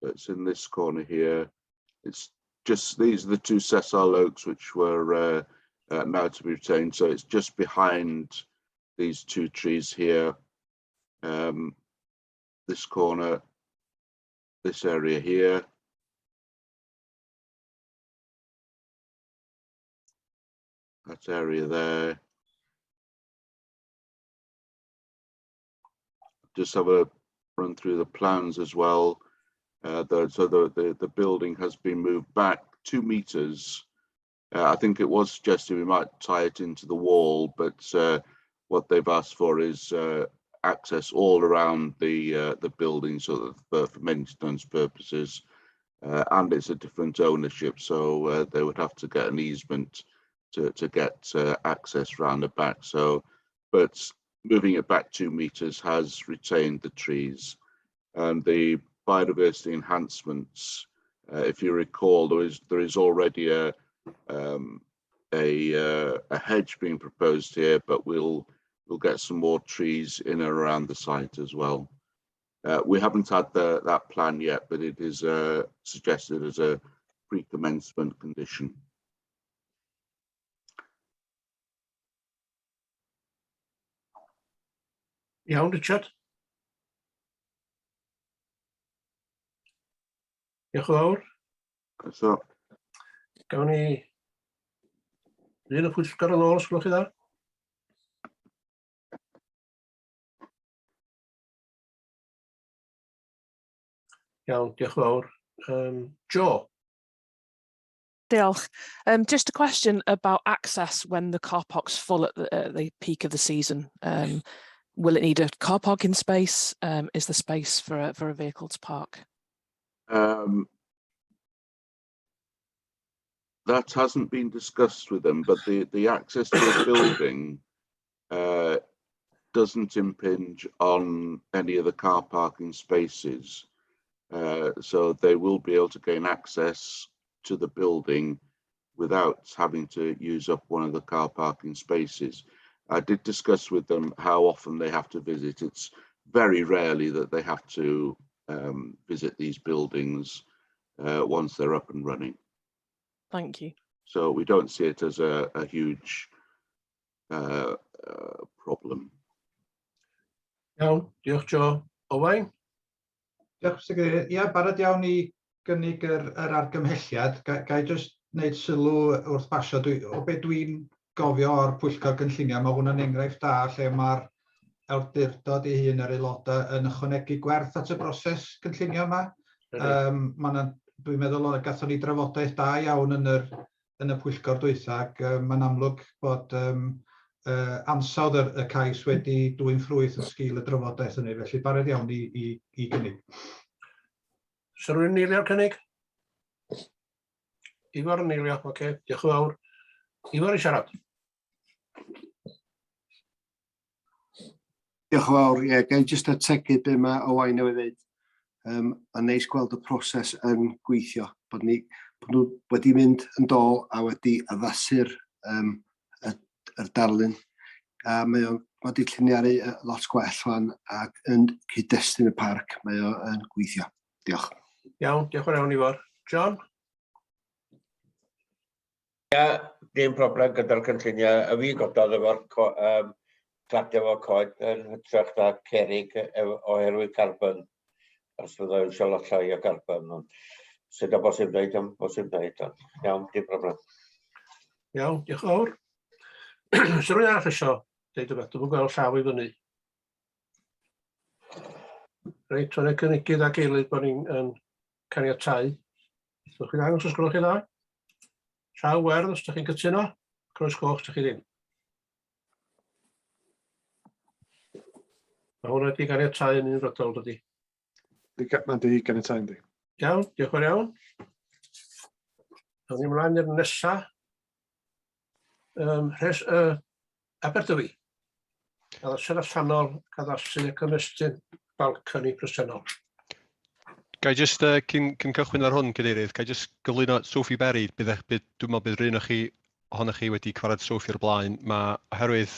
[SPEAKER 18] It's in this corner here. It's just, these are the 2 sessile oaks which were now to be retained. So it's just behind these 2 trees here. This corner, this area here. That area there. Just have a run through the plans as well. So the building has been moved back 2 meters. I think it was suggested we might tie it into the wall, but what they've asked for is access all around the building, so that for maintenance purposes, and it's a different ownership, so they would have to get an easement to get access round the back. So, but moving it back 2 meters has retained the trees, and the biodiversity enhancements. If you recall, there is already a hedge being proposed here, but we'll get some more trees in and around the site as well. We haven't had that plan yet, but it is suggested as a pre-commencement condition.
[SPEAKER 2] Iawn, Richard. Diolch yn fawr.
[SPEAKER 18] So,
[SPEAKER 2] Gawn ni Un y pwyllgor yn ôl, os gwelwch chi dda? Iawn, diolch yn fawr. Joe.
[SPEAKER 7] Diolch. Just a question about access when the car park's full at the peak of the season. Will it need a car parking space? Is there space for a vehicle to park?
[SPEAKER 18] That hasn't been discussed with them, but the access to the building doesn't impinge on any of the car parking spaces. So they will be able to gain access to the building without having to use up one of the car parking spaces. I did discuss with them how often they have to visit. It's very rarely that they have to visit these buildings once they're up and running.
[SPEAKER 7] Thank you.
[SPEAKER 18] So we don't see it as a huge problem.
[SPEAKER 2] Iawn, diolch Joe. Owain?
[SPEAKER 14] Diolch, Mr Cadeirydd. Ie, barod iawn i gynnig yr argymhelliad. Ga i just wneud sylw wrth basio. O be dwi'n gofio o'r pwyllgor gynllunio, mae hwnna'n enghraifft da lle mae'r awdurdod ei hun yr aelodau yn ychwanegu gwerth at y broses gynllunio yma. Dwi'n meddwl o gathon ni drafodaeth da iawn yn y pwyllgor dwytha, ac mae'n amlwg bod ansawdd y cais wedi dwy'n ffrwyth yn sgil y drafodaeth hynny, felly barod iawn i gynnig.
[SPEAKER 2] Sa rwy'n eilio'r cynnig? Ifor yn eilio, oce, diolch yn fawr. Ifor i siarad.
[SPEAKER 16] Diolch yn fawr. Ie, ga i jyst ategu be mae Owain newydd ddeud. A neis gweld y proses yn gweithio, bod nhw wedi mynd yn dol a wedi addasu'r yr darlun. A mae o'n wedi lliniaru lot gwell fan ac yn cyd-destun y parc, mae o'n gweithio. Diolch.
[SPEAKER 2] Iawn, diolch yn iawn Ifor. John?
[SPEAKER 19] Ie, dim problem gyda'r cynllunio. Y fi gododd efo'r cladio fo coed yn hytrach na cerig oherwydd carbon. Os fydda eisiau lot llai o carbon. Sydd o bosib wneud am bosib wneud. Iawn, dim problem.
[SPEAKER 2] Iawn, diolch yn fawr. Sa rwy'n arall eisiau deud o beth, dwi'n gweld llaw i fyny. Reit, o'n gynigydd ag eilydd bod ni'n caniatáu. Ydych chi'n dangos os gwelwch chi dda? Llaw werdd os ydych chi'n cytuno? Croes coch ydych chi ddim. Mae hwnna wedi caniatáu yn unfrydol, dydy.
[SPEAKER 1] Mae di caniatáu yndi.
[SPEAKER 2] Iawn, diolch yn iawn. Awn ni ymlaen i'r nesaf. Aberdyfi. Addasu allanol, addasu y cymestyn balcony presennol.
[SPEAKER 5] Ga i just, cyn cychwyn ar hwn, Cadeirydd, ga i just gyflwyno Sophie Berry, dwi'n meddwl bydd rhywun ohonych chi wedi cyrraedd Sophie o'r blaen. Oherwydd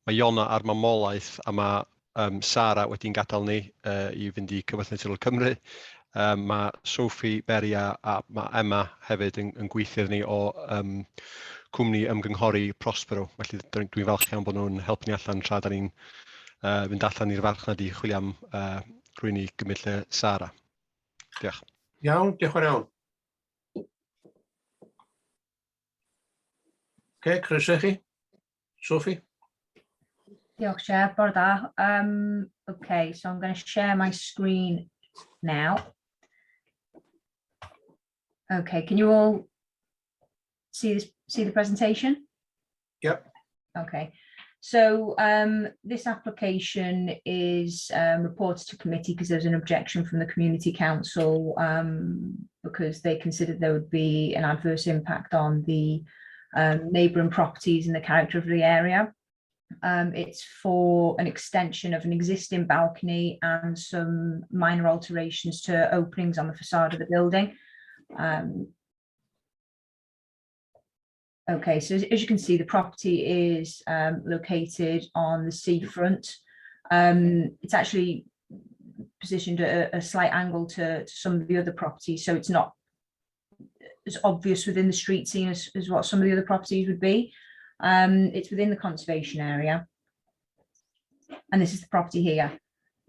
[SPEAKER 5] mae Iona ar mamolaeth a mae Sara wedi'n gadael ni i fynd i Cyfoeth Naturiol Cymru. Mae Sophie Berry a mae Emma hefyd yn gweithio ni o cwmni ymgynghori Prospero. Felly dwi'n falch iawn bod nhw'n helpu ni allan tra da ni'n fynd allan i'r farchnad i chwilio am rhywun i gymryd lle Sara. Diolch.
[SPEAKER 2] Iawn, diolch yn iawn. Croeso i chi. Sophie?
[SPEAKER 9] Diolch, Chair. Bore da. Okay, so I'm going to share my screen now. Okay, can you all see the presentation?
[SPEAKER 2] Yep.
[SPEAKER 9] Okay, so this application is reported to committee because there's an objection from the Community Council because they considered there would be an adverse impact on the neighbouring properties and the character of the area. It's for an extension of an existing balcony and some minor alterations to openings on the facade of the building. Okay, so as you can see, the property is located on the seafront. It's actually positioned at a slight angle to some of the other properties, so it's not as obvious within the street scene as what some of the other properties would be. It's within the conservation area, and this is the property here.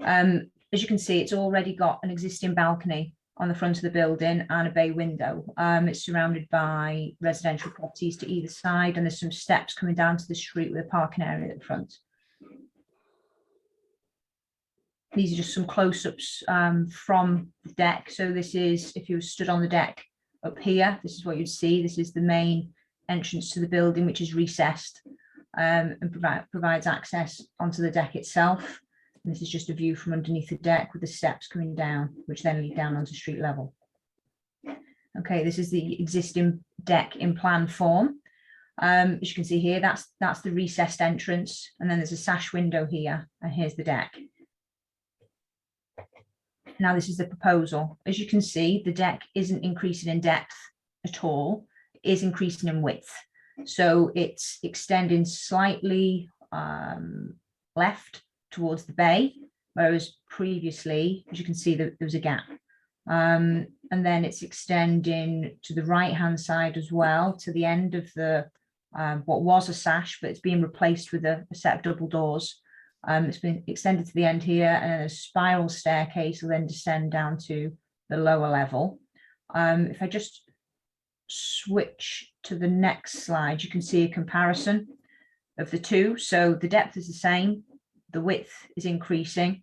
[SPEAKER 9] As you can see, it's already got an existing balcony,
[SPEAKER 20] on the front of the building and a bay window. It's surrounded by residential properties to either side, and there's some steps coming down to the street with a parking area at the front. These are just some close-ups from the deck. So this is, if you were stood on the deck up here, this is what you'd see. This is the main entrance to the building, which is recessed and provides access onto the deck itself. And this is just a view from underneath the deck with the steps coming down, which then lead down onto street level. Okay, this is the existing deck in plan form. As you can see here, that's the recessed entrance, and then there's a sash window here, and here's the deck. Now this is the proposal. As you can see, the deck isn't increasing in depth at all. It is increasing in width. So it's extending slightly left towards the bay, whereas previously, as you can see, there was a gap. And then it's extending to the right-hand side as well, to the end of the what was a sash, but it's being replaced with a set of double doors. It's been extended to the end here, and a spiral staircase will then descend down to the lower level. If I just switch to the next slide, you can see a comparison of the two. So the depth is the same, the width is increasing,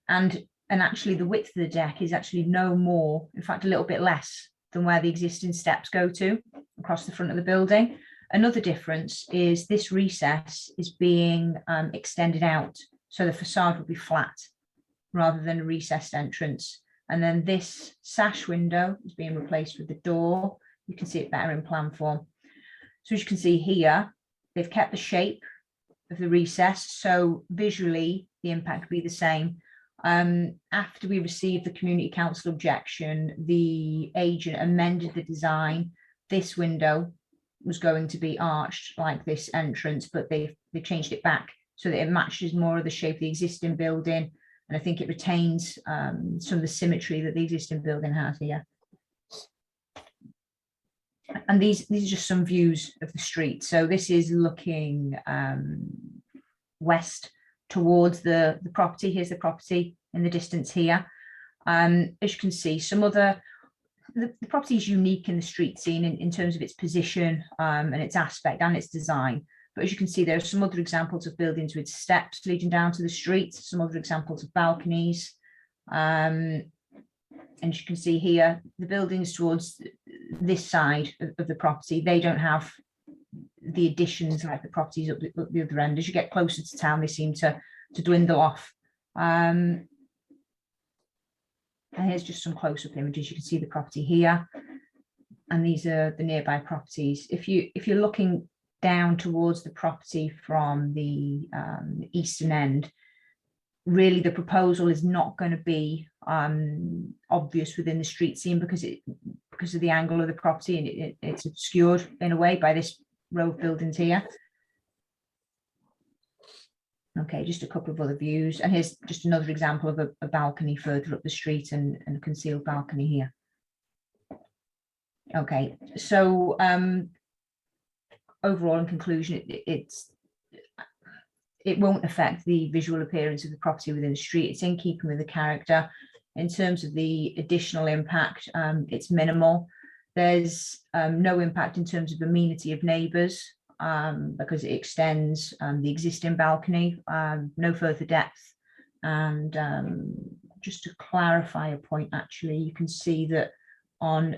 [SPEAKER 20] and actually the width of the deck is actually no more, in fact, a little bit less than where the existing steps go to across the front of the building. Another difference is this recess is being extended out, so the facade will be flat rather than a recessed entrance. And then this sash window is being replaced with the door. You can see it better in plan form. So as you can see here, they've kept the shape of the recess, so visually the impact will be the same. After we received the community council objection, the agent amended the design. This window was going to be arched like this entrance, but they changed it back so that it matches more of the shape of the existing building, and I think it retains some of the symmetry that the existing building has here. And these are just some views of the street. So this is looking west towards the property. Here's the property in the distance here. As you can see, some other the property is unique in the street scene in terms of its position and its aspect and its design. But as you can see, there are some other examples of buildings with steps leading down to the street, some other examples of balconies. And you can see here, the buildings towards this side of the property, they don't have the additions like the properties up the other end. As you get closer to town, they seem to dwindle off. And here's just some close-up images. You can see the property here, and these are the nearby properties. If you're looking down towards the property from the eastern end, really the proposal is not going to be obvious within the street scene because of the angle of the property, and it's obscured in a way by this row of buildings here. Okay, just a couple of other views, and here's just another example of a balcony further up the street and a concealed balcony here. Okay, so overall, in conclusion, it won't affect the visual appearance of the property within the street. It's in keeping with the character. In terms of the additional impact, it's minimal. There's no impact in terms of amenity of neighbours, because it extends the existing balcony, no further depth. And just to clarify a point, actually, you can see that on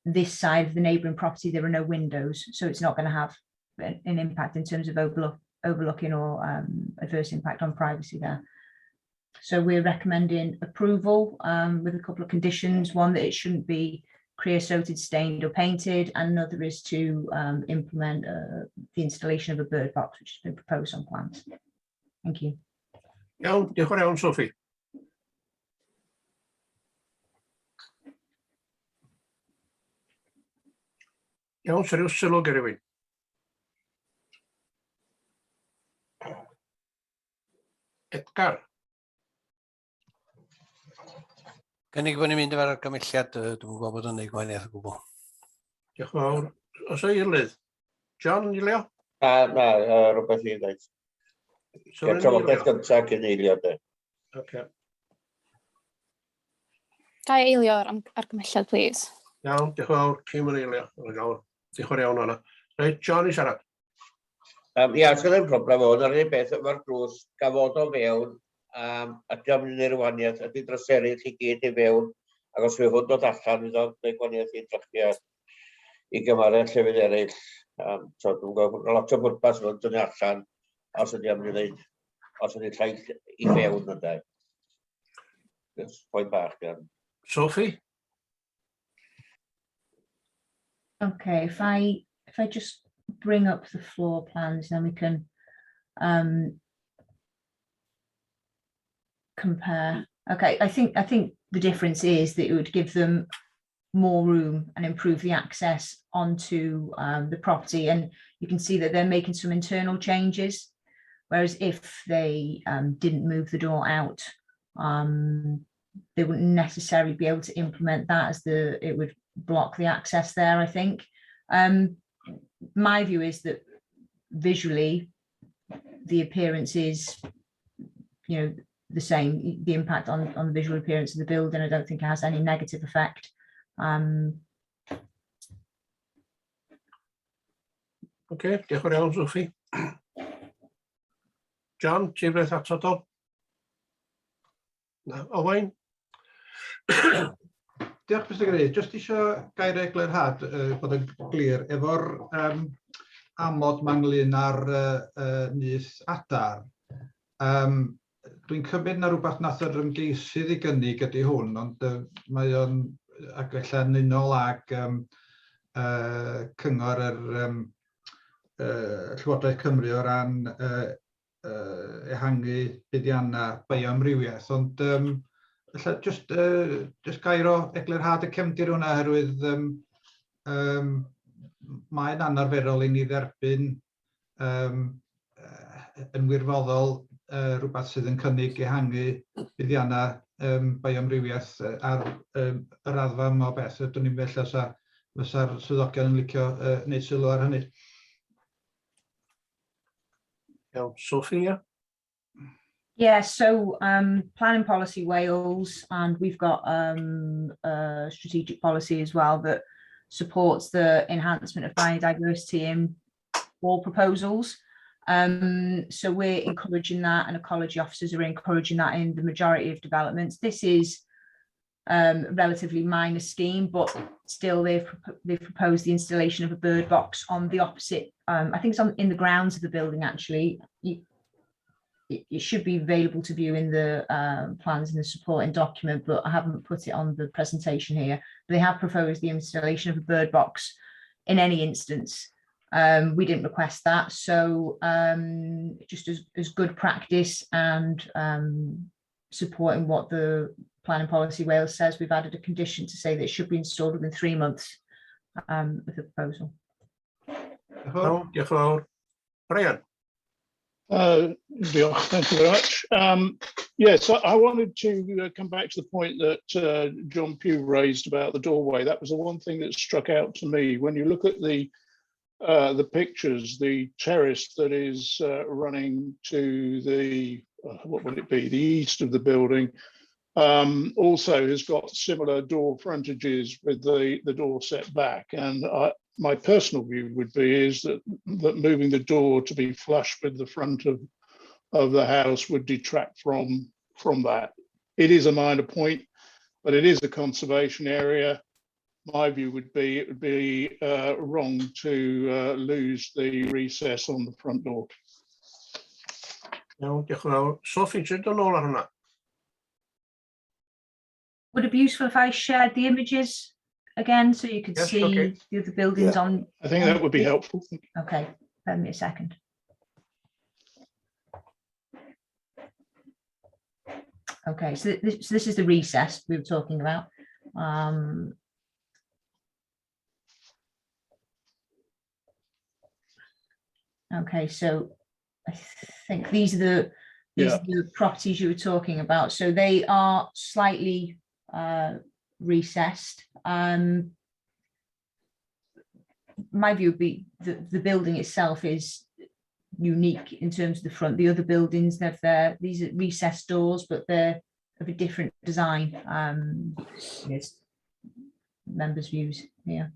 [SPEAKER 20] this side of the neighbouring property, there are no windows, so it's not going to have an impact in terms of overlooking or adverse impact on privacy there. So we're recommending approval with a couple of conditions. One, that it shouldn't be creosoted, stained or painted, and another is to implement the installation of a bird box, which has been proposed on plans. Thank you.
[SPEAKER 2] Iawn, diolch yn fawr, Sophie. Iawn, sy'n rhyw sylw gyda rywun? Edgar.
[SPEAKER 6] Gynnig bod ni'n mynd efo'r argymelliad, dwi'n gwybod bod yn neud gwahaniaeth o gwbl.
[SPEAKER 2] Diolch yn fawr. Os o'i eilydd? John, Ilio?
[SPEAKER 19] Na, rhywbeth i'n dweud. Trafodaeth gyntaf cyn eiliad.
[SPEAKER 2] Okay.
[SPEAKER 15] Gai eilio'r argymhelliad, please.
[SPEAKER 2] Iawn, diolch yn fawr, Cym yn eilio. Diolch yn fawr iawn o'na. Reit, John i siarad.
[SPEAKER 19] Ia, sydd yn broblem o'n yr unig beth efo'r drws gafod o fewn a diolch yn ei wahaniaeth ydy dryseru chi gyd i fewn ac os fydd hwn dod allan fydd o'n gwneud gwahaniaeth i drychiad i gymaru llefydd eraill. So, dwi'n gwybod, lot o bwrpas fo'n dod allan os ydy am wneud, os ydy llaeth i fewn ynddo. Pwynt bach, gan.
[SPEAKER 2] Sophie?
[SPEAKER 20] Okay, if I just bring up the floor plans, then we can compare. Okay, I think the difference is that it would give them more room and improve the access onto the property, and you can see that they're making some internal changes, whereas if they didn't move the door out, they wouldn't necessarily be able to implement that, as it would block the access there, I think. My view is that visually the appearance is, the same. The impact on the visual appearance of the building, I don't think it has any negative effect.
[SPEAKER 2] Okay, diolch yn iawn, Sophie. John, ti'n beth atodol? Na, Owain?
[SPEAKER 14] Diolch, Mr Cadeirydd. Jyst eisiau gair eglurhad bod yn glir efo'r amod manglun ar nyth adar. Dwi'n cymryd na rhywbeth nath yr ymgeisydd I gynnig ydy hwn, ond mae o'n agwella'n unol ag cyngor Llywodraeth Cymru o ran ehangu buddiannau bioamrywiaeth, ond jyst gair o eglurhad y cefndir hwnna oherwydd mae'n anarferol I ni dderbyn yn wirfoddol rhywbeth sydd yn cynnig ehangu buddiannau bioamrywiaeth ar yr raddfa yma o beth. Dwi'n ni'n bell fysa'r swyddogion yn licio wneud sylw ar hynny.
[SPEAKER 2] Iawn, Sophie, yeah?
[SPEAKER 20] Yeah, so planning policy Wales, and we've got a strategic policy as well that supports the enhancement of biodiversity in all proposals. So we're encouraging that, and ecology officers are encouraging that in the majority of developments. This is a relatively minor scheme, but still they've proposed the installation of a bird box on the opposite, I think it's in the grounds of the building actually. It should be available to view in the plans in the supporting document, but I haven't put it on the presentation here. They have proposed the installation of a bird box in any instance. We didn't request that, so just as good practice and supporting what the Planning Policy Wales says, we've added a condition to say that it should be installed within 3 months with the proposal.
[SPEAKER 2] Diolch yn fawr. Brian?
[SPEAKER 10] Thank you very much. Yes, I wanted to come back to the point that John Pugh raised about the doorway. That was the one thing that struck out to me. When you look at the pictures, the terrace that is running to the, what would it be, the east of the building, also has got similar door frontages with the door set back. And my personal view would be is that moving the door to be flush with the front of the house would detract from that. It is a minor point, but it is a conservation area. My view would be it would be wrong to lose the recess on the front door.
[SPEAKER 2] Iawn, diolch yn fawr. Sophie, ti'n dod nôl ar hwnna?
[SPEAKER 20] Would it be useful if I shared the images again so you could see the other buildings on?
[SPEAKER 10] I think that would be helpful.
[SPEAKER 20] Okay, bear me a second. Okay, so this is the recess we were talking about. Okay, so I think these are the properties you were talking about. So they are slightly recessed. My view would be the building itself is unique in terms of the front. The other buildings, these are recessed doors, but they're of a different design. Yes, members' views here.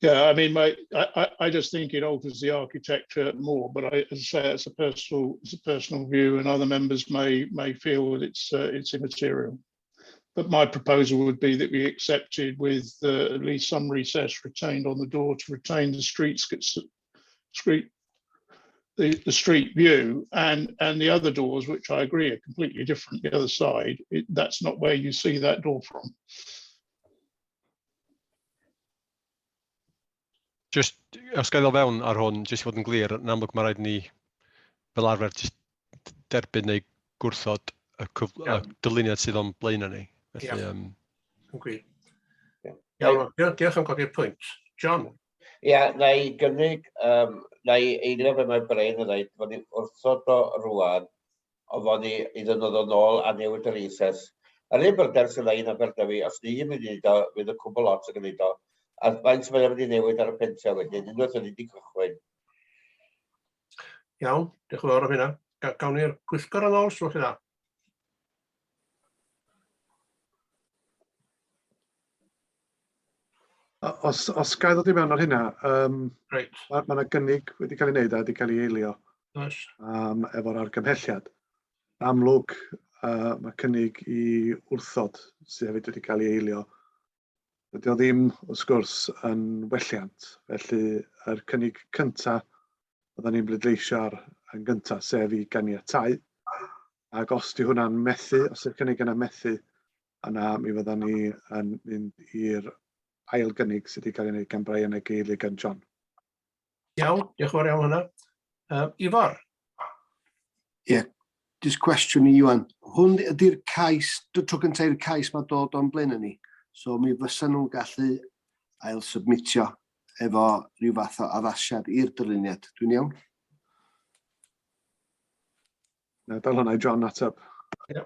[SPEAKER 10] Yeah, I mean, I just think it alters the architecture more, but as I say, it's a personal view, and other members may feel that it's immaterial. But my proposal would be that we accepted with at least some recess retained on the door to retain the street view, and the other doors, which I agree are completely different, the other side, that's not where you see that door from.
[SPEAKER 5] Just, os gael o fewn ar hwn, jyst i fod yn glir, yn amlwg mae rhaid ni fel arfer just derbyn neu gwrthod y dyluniad sydd o'n blaen ni. Felly,
[SPEAKER 2] Iawn, diolch am godi'r pwynt. John?
[SPEAKER 19] Ia, na i gynnig, na i eilio fe mae Brain yn dweud, fod ni wrthod o rwan, o fod ni i ddynod o nôl a newid yr recess. Yr un bryder sy'n ein Aberdyfi, os ni yn mynd i wneud o, fydd y cwbl lot yn gwneud o. A faint mae'n mynd i newid ar y pentia wedyn, unwaith o'n i wedi cychwyn.
[SPEAKER 2] Iawn, diolch yn fawr am hynna. Gawn ni'r pwyllgor yn ôl, swch chi dda.
[SPEAKER 1] Os gael ddod i mewn ar hynna,
[SPEAKER 2] mae
[SPEAKER 1] yna gynnig wedi cael ei wneud a wedi cael ei eilio efo'r argymhelliad. Amlwg, mae cynnig i wrthod sydd hefyd wedi cael ei eilio. Dydy o ddim, wrth gwrs, yn welliant. Felly, yr cynnig cyntaf oedden ni'n bleidleisio ar yn gyntaf, sef i ganiatáu. Ac os di hwnna'n methu, os yw'r cynnig yna methu, yna mi fyddan ni yn mynd i'r ail gynnig sydd wedi cael ei wneud gan Brian ac Eilig gan John.
[SPEAKER 2] Iawn, diolch yn fawr iawn hwnna. Ifor?
[SPEAKER 16] Ie, just cwestiwn i Iwan. Hwn ydy'r cais, tro gyntaf i'r cais mae dod o'n blaen ni. So mi fysa nhw'n gallu ail-submitio efo rhyw fath o addasiad i'r dyluniad. Dwi'n iawn?
[SPEAKER 1] Na, dal hwnna i John ateb.
[SPEAKER 5] Ie,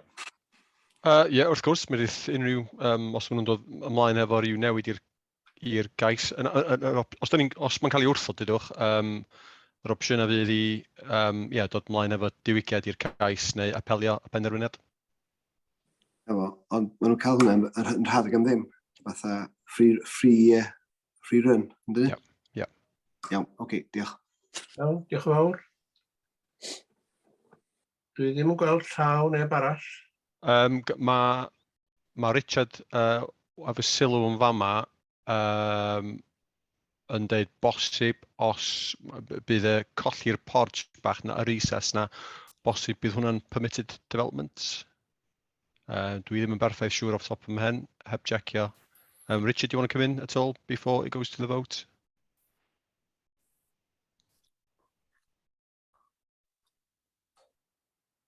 [SPEAKER 5] wrth gwrs, mi rydd unrhyw, os maen nhw'n dod ymlaen efo rhyw newid i'r gais. Os mae'n cael ei wrthod, dydwch, yr opsiynau fydd i dod ymlaen efo diwygiad i'r cais neu apelio y penderfyniad.
[SPEAKER 16] Ond maen nhw'n cael hwnna yn rhadeg am ddim, fatha free run, yn dyn?
[SPEAKER 5] Ie.
[SPEAKER 16] Iawn, oce, diolch.
[SPEAKER 2] Iawn, diolch yn fawr. Dwi ddim yn gweld llaw neb arall.
[SPEAKER 5] Mae Richard efo sylw yn fama yn dweud bosib os bydd y colli'r porch bach na, y recess na, bosib bydd hwnna'n permitted development. Dwi ddim yn berffaith siŵr off the top of my head, heb checio. Richard, do you want to come in at all before it goes to the vote?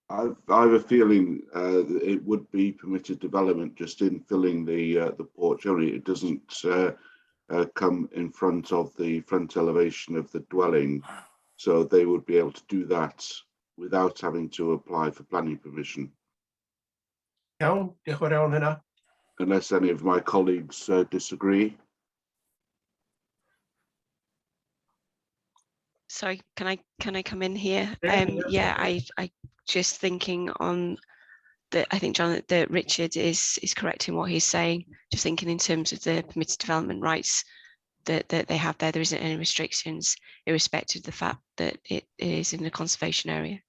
[SPEAKER 18] I have a feeling it would be permitted development just in filling the porch area. It doesn't come in front of the front elevation of the dwelling, so they would be able to do that without having to apply for planning permission.
[SPEAKER 2] Iawn, diolch yn fawr iawn hynna.
[SPEAKER 18] Unless any of my colleagues disagree.
[SPEAKER 21] Sorry, can I come in here? Yeah, I just thinking on that. I think John, that Richard is correct in what he's saying. Just thinking in terms of the permitted development rights that they have there isn't any restrictions, irrespective of the fact that it is in a conservation area.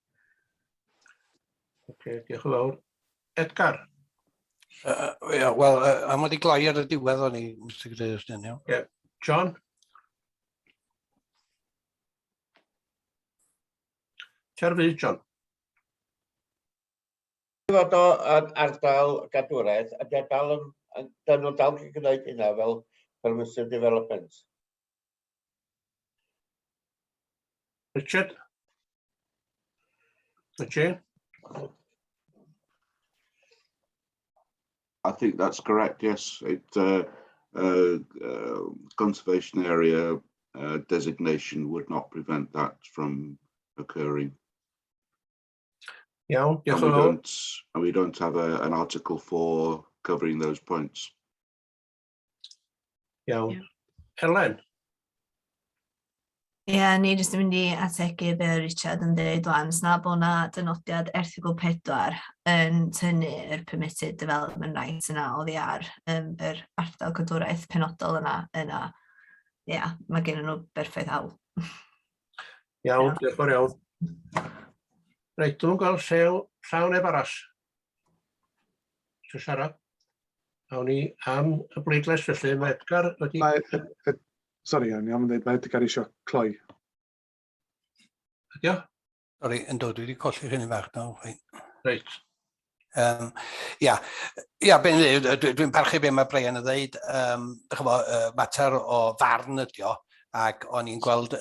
[SPEAKER 2] Okay, diolch yn fawr. Edgar?
[SPEAKER 6] Wel, am wedi gloi ar y diwedd o'n i, Mr Cadeirydd, iawn.
[SPEAKER 2] John? Terfydd, John.
[SPEAKER 19] Fod o yn ardal gadwraeth, a dyn nhw dal yn gwneud hynna fel permissive development.
[SPEAKER 2] Richard? Richard?
[SPEAKER 18] I think that's correct, yes. Conservation area designation would not prevent that from occurring.
[SPEAKER 2] Iawn, diolch yn fawr.
[SPEAKER 18] And we don't have an article for covering those points.
[SPEAKER 2] Iawn. Helen?
[SPEAKER 9] Ni jyst yn mynd i ategu be Richard yn dweud wan, sna bod na dynodiad erthygl 4 yn tynnu'r permitted development rights yna oddi ar yr ardal cadwraeth penodol yna. Mae gen nhw berffaith hawl.
[SPEAKER 2] Iawn, diolch yn fawr iawn. Reit, dwi'n gweld llaw neb arall. Sio siarad. Awn ni am y bleidlais felly. Mae Edgar wedi...
[SPEAKER 1] Sori, iawn, iawn, mae Edgar eisiau cloi.
[SPEAKER 2] Ydio?
[SPEAKER 6] Sori, yn dod, dwi wedi colli hyn i fach nawr.
[SPEAKER 2] Reit.
[SPEAKER 6] Dwi'n parchu be mae Brian yn dweud. Mater o farn ydi o, ac o'n i'n gweld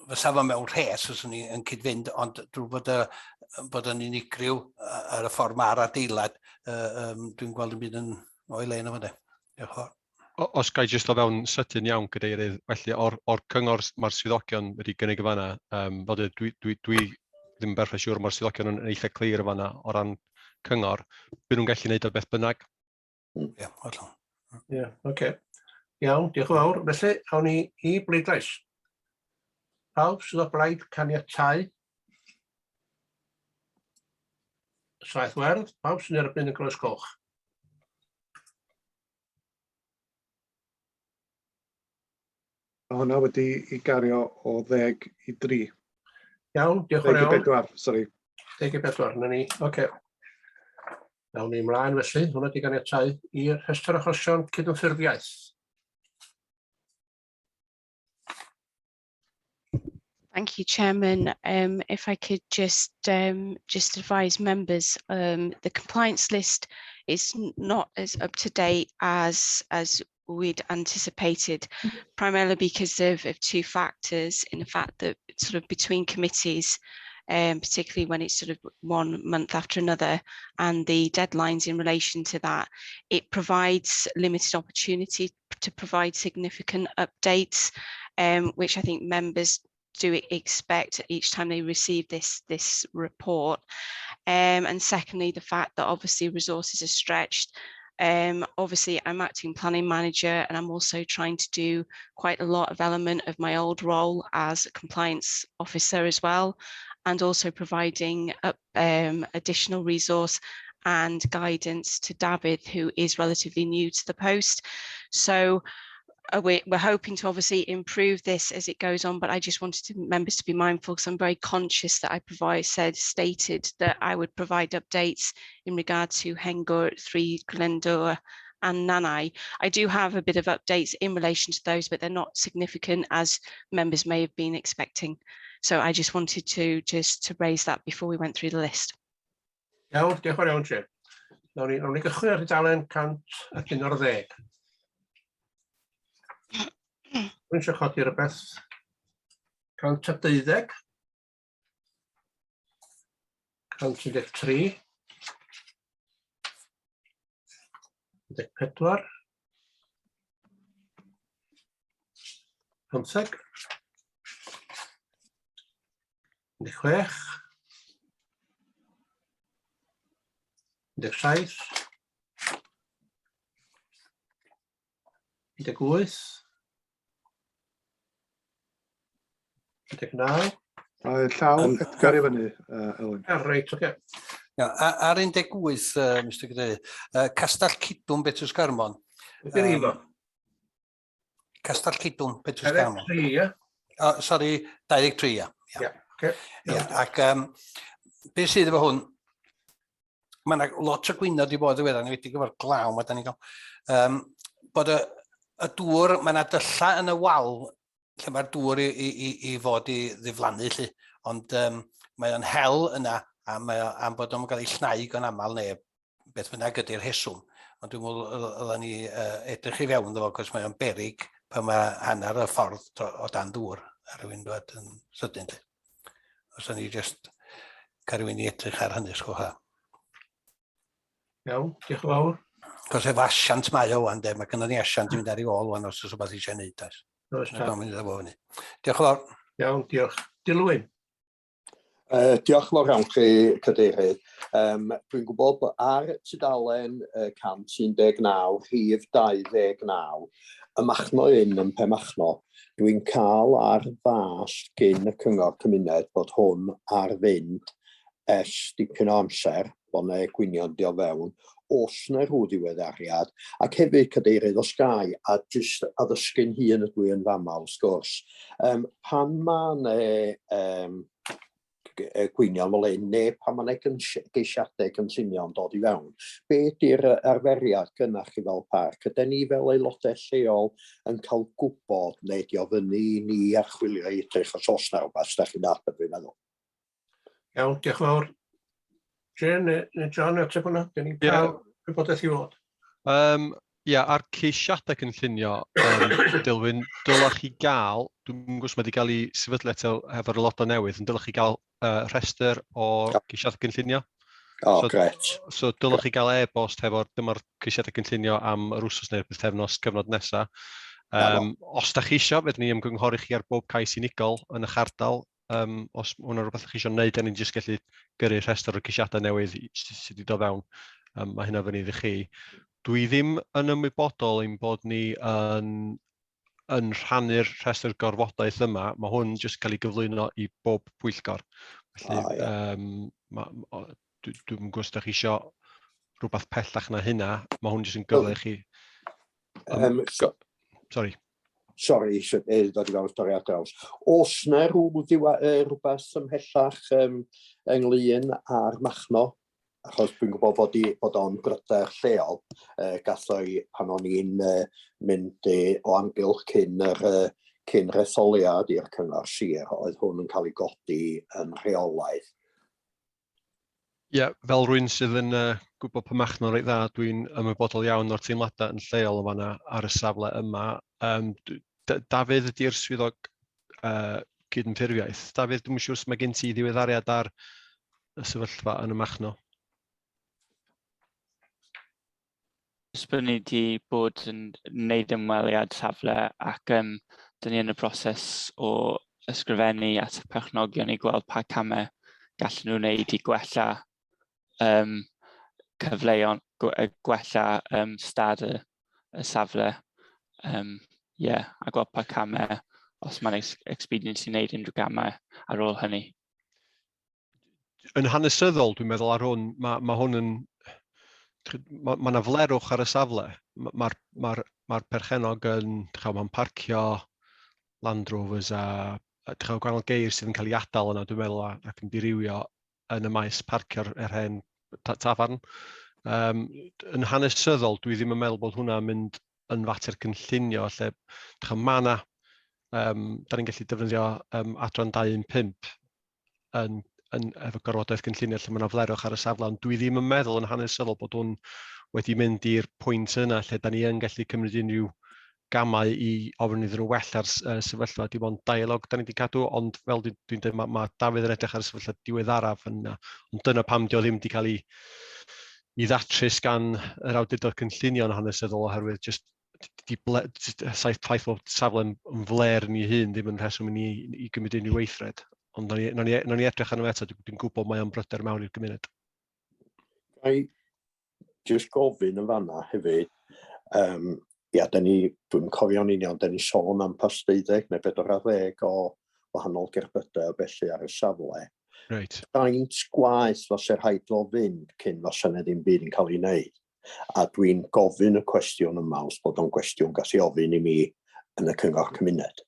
[SPEAKER 6] fysa fo mewn rhes os o'n i'n cyd-fynd, ond drwy bod yn unigryw ar y ffordd mae'r adeilad, dwi'n gweld yn byd yn o'i le yna fo de. Diolch yn fawr.
[SPEAKER 5] Os gai jyst o fewn sydyn iawn cadeirydd, felly o'r cyngor mae'r swyddogion wedi gynnig y fanna, dwi ddim yn berffaith siŵr mae'r swyddogion yn eitha clir y fanna o ran cyngor, bydd nhw'n gallu gwneud o beth bynnag.
[SPEAKER 6] Ie, hollol.
[SPEAKER 2] Ie, oce. Iawn, diolch yn fawr. Felly, awn ni i bleidlais. Pawb sydd o blaid caniatáu. Saith werdd, pawb sy'n erbyn y groes coch.
[SPEAKER 1] Mae hwnna wedi ei gario o 10 i 3.
[SPEAKER 2] Iawn, diolch yn fawr.
[SPEAKER 1] 10 i 4, sori.
[SPEAKER 2] 10 i 4, na ni, oce. Nawn ni ymlaen felly, hwnna wedi ganiatáu i'r rhestr achosion cydymffurfiaeth.
[SPEAKER 21] Thank you, Chairman. If I could just advise members, the compliance list is not as up to date as we'd anticipated, primarily because of two factors. In the fact that sort of between committees, particularly when it's sort of 1 month after another, and the deadlines in relation to that, it provides limited opportunity to provide significant updates, which I think members do expect each time they receive this report. And secondly, the fact that obviously resources are stretched. Obviously, I'm acting planning manager, and I'm also trying to do quite a lot of element of my old role as a compliance officer as well, and also providing additional resource and guidance to David, who is relatively new to the post. So we're hoping to obviously improve this as it goes on, but I just wanted members to be mindful, because I'm very conscious that I stated that I would provide updates in regard to Hengor, 3 Glendower and Nanai. I do have a bit of updates in relation to those, but they're not significant as members may have been expecting. So I just wanted to raise that before we went through the list.
[SPEAKER 2] Iawn, diolch yn fawr, Chair. Nawn ni gychwyn ar dudalen 110. Dwi'n eisiau chodi rhywbeth 112, 113, 14, 15, 16, 17, 18, 19.
[SPEAKER 1] Llaw Edgar i fyny, Elwyn.
[SPEAKER 2] Reit, oce.
[SPEAKER 6] Ar 18, Mr Cadeirydd, Castell Cydwm, Betws Garmon.
[SPEAKER 2] Ydy'r un o?
[SPEAKER 6] Castell Cydwm, Betws Garmon.
[SPEAKER 2] 23, ie?
[SPEAKER 6] Sori, 23, ie.
[SPEAKER 2] Ie, oce.
[SPEAKER 6] Ac beth sydd efo hwn, mae yna lot o gwynod i bod y wedyn, wedi gyfer glaw, mae da ni gael. Bod y dŵr, mae yna dylla yn y wal, lle mae'r dŵr i fod i ddiflannu, lle. Ond mae o'n hel yna, am bod o'n cael ei llnau gan aml neu beth bynnag ydy'r heswm. Ond dwi'n meddwl oedden ni edrych i fewn efo, cos mae o'n berig pan mae hanner y ffordd o dan dŵr ar y wyndwad yn sydyn. Os o'n ni jyst cael rhywun i edrych ar hynny, sgwch ha.
[SPEAKER 2] Iawn, diolch yn fawr.
[SPEAKER 6] Cos efo asiant mae o wan, mae gynnon ni asiant i fynd ar ei ôl wan os oes o beth eisiau neud. Diolch yn fawr.
[SPEAKER 2] Iawn, diolch. Dilwyn.
[SPEAKER 13] Diolch yn fawr iawn chi, Cadeirydd. Dwi'n gwybod bod ar tudalen 119, rhif 29, y machno 1 yn Pemachno, dwi'n cael ar ddall gyn y Cyngor Cymuned bod hwn ar fynd dipyn o amser, bod yna gwynion dio fewn, os yna rhyw ddiweddariad, ac hefyd Cadeirydd os gai, a jyst addysgu'n hun ydw i yn fama wrth gwrs. Pan mae'n gwynion fel un, neu pan mae'n geisiadau cynllunio yn dod i fewn, be ydy'r arferiad gynnach chi fel parc? Ydyn ni fel aelodau lleol yn cael gwybod neu dio fyny ni archwilio i edrych os oes na rhywbeth, da chi'n nabod fi'n meddwl.
[SPEAKER 2] Iawn, diolch yn fawr. Jane neu John, ateb hwnna, dyn ni'n cael gwybodaeth i fod.
[SPEAKER 5] Ar ceisiadau cynllunio, Dilwyn, dylech chi gael, dwi'n gwrs mae wedi cael ei sefydlu eto efo'r aelodau newydd, yn dylech chi gael rhestr o ceisiadau cynllunio.
[SPEAKER 13] Gret.
[SPEAKER 5] So dylech chi gael e-bost hefo'r dyma'r ceisiadau cynllunio am yr wsos neu'r bythefnos cyfnod nesaf. Os da chi eisiau, fydden ni ymgynghori chi ar bob cais unigol yn eich ardal. Os hwnna rhywbeth chi eisiau gwneud, ni'n jyst gallu gyrru rhestr o ceisiadau newydd sydd wedi dod fewn. Mae hynna fyny iddi chi. Dwi ddim yn ymwybodol ein bod ni yn rhannu'r rhestr gorfodaeth yma. Mae hwn jyst cael ei gyflwyno i bob pwyllgor. Felly, dwi'n gwrs da chi eisiau rhywbeth pellach na hynna. Mae hwn jyst yn gyfle i chi.
[SPEAKER 13] Sori, ddod i fewn stori ar draws. Os na rhywbeth ymhellach ynglyn â'r machno, achos dwi'n gwybod bod o'n gryder lleol, gallai pan o'n i'n mynd o amgylch cyn retholiad i'r cyngor sir, oedd hwn yn cael ei godi yn rheolaidd.
[SPEAKER 5] Fel rwy'n sydd yn gwybod Pemachno reit dda, dwi'n ymwybodol iawn o'r teimladau yn lleol yn fan'na ar y safle yma. Dafydd ydy'r swyddog cydymffurfiaeth. Dafydd, dwi'n siŵr os mae gen ti ddiweddariad ar y sefyllfa yn y Machno.
[SPEAKER 3] Byddwn ni wedi bod yn wneud ymweliad safle ac dyn ni yn y broses o ysgrifennu at y perchnogion i gweld pa camau gallen nhw wneud i gwella cyfleon, gwella stad y safle. A gweld pa camau, os mae'n expedient i wneud unrhyw gamau ar ôl hynny.
[SPEAKER 5] Yn hanesyddol, dwi'n meddwl ar hwn, mae hwn yn... Mae yna flerwch ar y safle. Mae'r perchenog yn parcio Land Rovers a gwahanol geir sydd yn cael ei adael yna, dwi'n meddwl, ac yn dirywio yn y maes parcio'r hen tafarn. Yn hanesyddol, dwi ddim yn meddwl bod hwnna'n mynd yn fater cynllunio, lle mae yna, da ni'n gallu defnyddio adran 215 efo gorfodaeth cynllunio lle mae yna flerwch ar y safle, ond dwi ddim yn meddwl yn hanesyddol bod hwn wedi mynd i'r pwynt yna lle da ni yn gallu cymryd unrhyw gamau i ofyn iddyn nhw wella'r sefyllfa. Dim ond dialog da ni wedi cadw, ond fel dwi'n dweud, mae Dafydd yn edrych ar y sefyllfa diweddaraf yna, ond dyna pam dio ddim wedi cael ei ddatrys gan yr awdurdod cynllunio yn hanesyddol oherwydd jyst ffaith bod safle yn fler yn ei hun ddim yn rheswm i ni gymryd unrhyw weithred. Ond nawn ni edrych arno eto, dwi'n gwybod mae o'n bryder mawr i'r gymuned.
[SPEAKER 13] Jyst gofyn yn fan'na hefyd, dwi'n cofio'n union, da ni sôn am pas 12 neu 40 o wahanol gerbydau felly ar y safle. Faint gwaith fos rhaid o fynd cyn fos yna ddim byd yn cael ei wneud. A dwi'n gofyn y cwestiwn yma, os bod o'n gwestiwn gallu ofyn i mi yn y cyngor cymuned.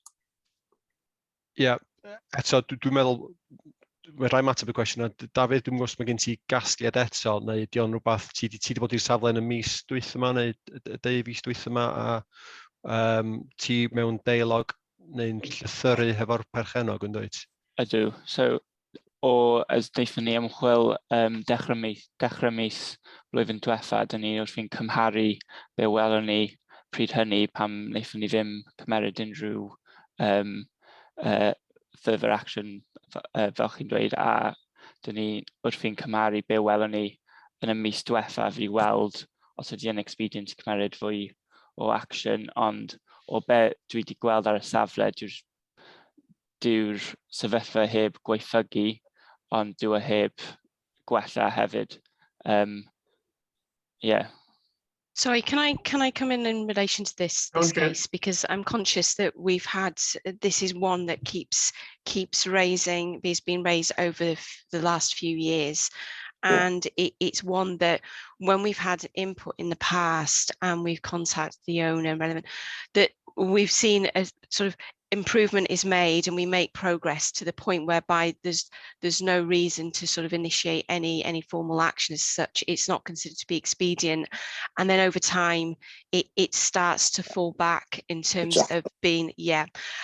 [SPEAKER 5] Eto, dwi'n meddwl, mae rhai mateb y cwestiwn, Dafydd, dwi'n gwybod os mae gen ti gasgliad eto, neu ydy o'n rhywbeth, ti wedi bod i'r safle yn y mis dwyth yma, neu y fis dwyth yma, a ti mewn deilog neu'n llythyru hefo'r perchenog yn dweud?
[SPEAKER 3] Ydw, so as wnaethon ni ymchwil dechrau mis blwyddyn diwetha, dyn ni wrthi'n cymharu be welon ni pryd hynny pam wnaethon ni ddim cymeryd unrhyw further action fel chi'n dweud, a dyn ni wrthi'n cymharu be welon ni yn y mis diwetha fi weld os ydy yn expedient cymeryd fwy o action, ond o be dwi wedi gweld ar y safle, dyw'r sefyllfa heb gweithygu, ond dyw e heb gwella hefyd. Yeah.
[SPEAKER 21] Sorry, can I come in relation to this case, because I'm conscious that we've had, this is one that keeps raising, has been raised over the last few years, and it's one that when we've had input in the past and we've contacted the owner relevant, that we've seen a sort of improvement is made and we make progress to the point whereby there's no reason to sort of initiate any formal action as such. It's not considered to be expedient, and then over time it starts to fall back in terms of being,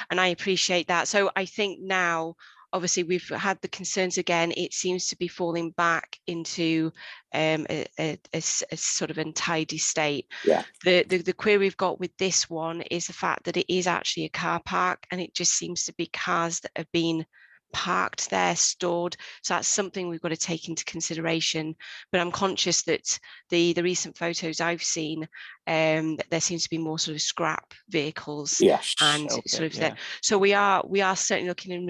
[SPEAKER 21] and I appreciate that. So I think now obviously we've had the concerns again, it seems to be falling back into a sort of untidy state. The query we've got with this one is the fact that it is actually a car park, and it just seems to be cars that have been parked there, stored. So that's something we've got to take into consideration. But I'm conscious that the recent photos I've seen, there seems to be more sort of scrap vehicles and sort of that. So we are certainly looking in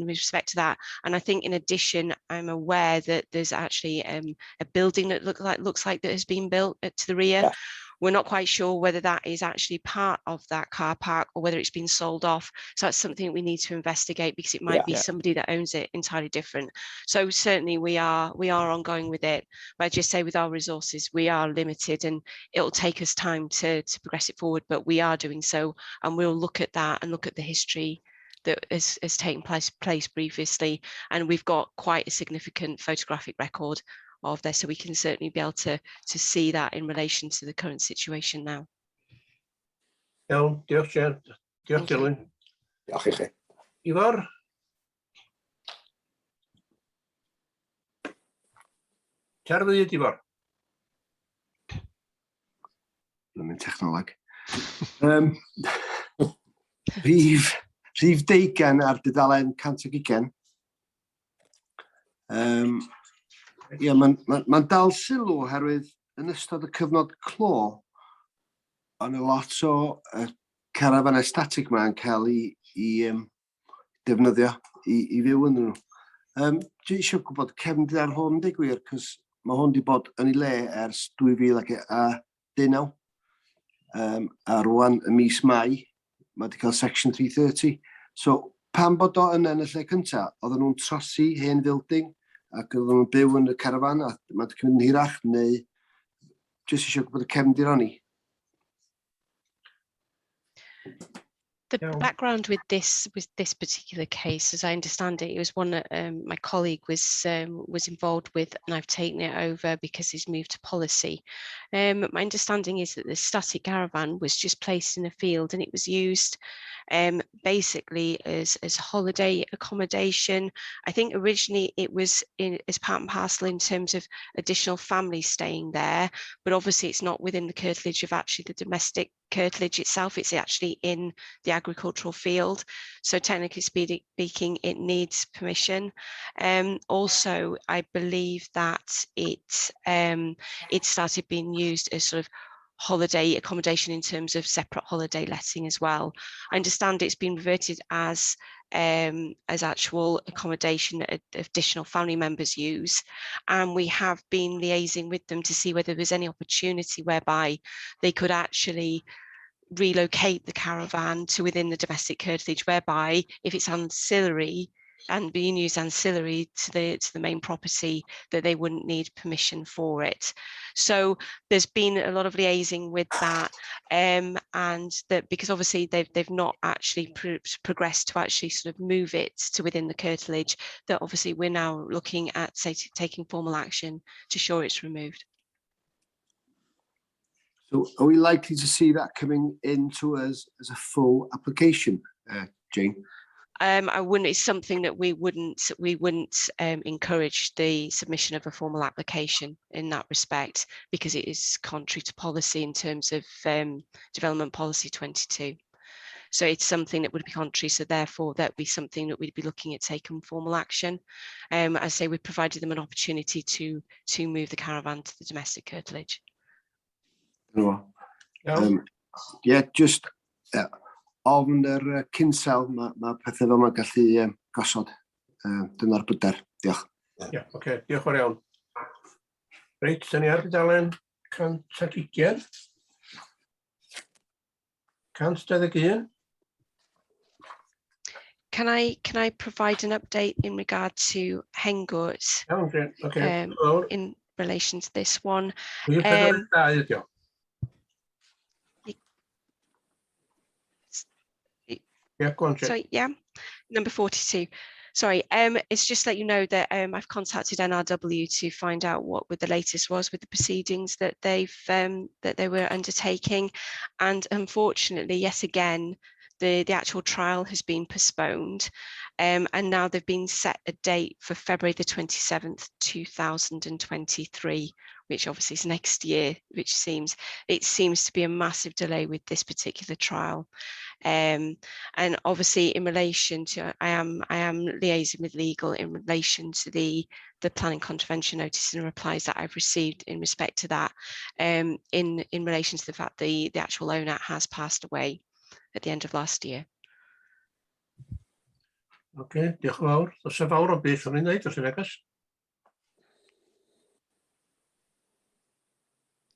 [SPEAKER 21] respect to that. And I think in addition, I'm aware that there's actually a building that looks like that has been built to the rear. We're not quite sure whether that is actually part of that car park or whether it's been sold off. So that's something we need to investigate, because it might be somebody that owns it entirely different. So certainly we are ongoing with it. But I just say with our resources, we are limited, and it'll take us time to progress it forward, but we are doing so. And we'll look at that and look at the history that has taken place previously. And we've got quite a significant photographic record of this, so we can certainly be able to see that in relation to the current situation now.
[SPEAKER 2] Iawn, diolch Jen. Diolch Dilwyn.
[SPEAKER 13] Diolch i chi.
[SPEAKER 2] Ifor? Terfyd Ifor.
[SPEAKER 16] Yn technoleg. Rhif 20 ar dudalen 120. Ie, mae'n dal sylw oherwydd yn ystod y cyfnod clo, ond y lot o carafannau statig ma'n cael i defnyddio i fyw yn nhw. Dwi eisiau gwybod cefndir ar hwn, dweud gwir, cos mae hwn wedi bod yn ei le ers 2019. A rwan y mis Mai, mae wedi cael Section 330. So, pan bod o yn y lle cyntaf, oedden nhw'n trosi hen building, ac oedden nhw'n byw yn y carafan, a mae wedi cymryd yn hirach, neu jyst eisiau gwybod y cefndir o'n i.
[SPEAKER 21] The background with this particular case, as I understand it, was one that my colleague was involved with, and I've taken it over because he's moved to policy. My understanding is that the static caravan was just placed in a field, and it was used basically as holiday accommodation. I think originally it was as part and parcel in terms of additional families staying there, but obviously it's not within the curtilage of actually the domestic curtilage itself. It's actually in the agricultural field, so technically speaking it needs permission. Also, I believe that it started being used as sort of holiday accommodation in terms of separate holiday letting as well. I understand it's been reverted as actual accommodation that additional family members use, and we have been liaising with them to see whether there's any opportunity whereby they could actually relocate the caravan to within the domestic curtilage, whereby if it's ancillary and being used ancillary to the main property, that they wouldn't need permission for it. So there's been a lot of liaising with that, and that because obviously they've not actually progressed to actually sort of move it to within the curtilage, that obviously we're now looking at taking formal action to ensure it's removed.
[SPEAKER 16] So are we likely to see that coming into us as a full application, Jane?
[SPEAKER 21] I wouldn't. It's something that we wouldn't encourage the submission of a formal application in that respect, because it is contrary to policy in terms of Development Policy 22. So it's something that would be contrary. So therefore, that would be something that we'd be looking at taking formal action. As I say, we provided them an opportunity to move the caravan to the domestic curtilage.
[SPEAKER 16] Yeah, just. Ofn yr cynsel, mae pethau fel yma'n gallu gosod Dyna'r bryder. Diolch.
[SPEAKER 2] Ie, oce, diolch o'r iawn. Reit, dyn ni ar dudalen 120. 121.
[SPEAKER 21] Can I provide an update in regard to Hengot in relation to this one? Sorry, yeah, number 42. Sorry, it's just that you know that I've contacted NRW to find out what the latest was with the proceedings that they were undertaking, and unfortunately, yet again, the actual trial has been postponed, and now they've been set a date for February the 27th, 2023, which obviously is next year, which seems to be a massive delay with this particular trial. And obviously in relation to, I am liaising with legal in relation to the planning contravention notice and replies that I've received in respect to that, in relation to the fact the actual owner has passed away at the end of last year.
[SPEAKER 2] Okay, diolch yn fawr. Os y fawr o beth o'n i'n neud, os yw'n neges?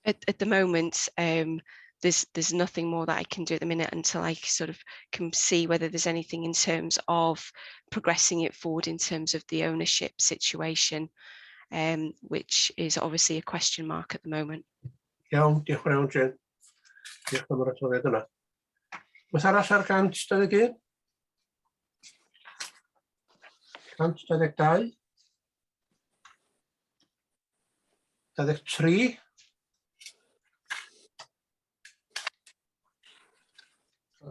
[SPEAKER 21] At the moment, there's nothing more that I can do at the minute until I sort of can see whether there's anything in terms of progressing it forward in terms of the ownership situation, which is obviously a question mark at the moment.
[SPEAKER 2] Iawn, diolch yn iawn, Jane. Diolch am yr adroddiad yna. Beth arall ar 121? 122. 23.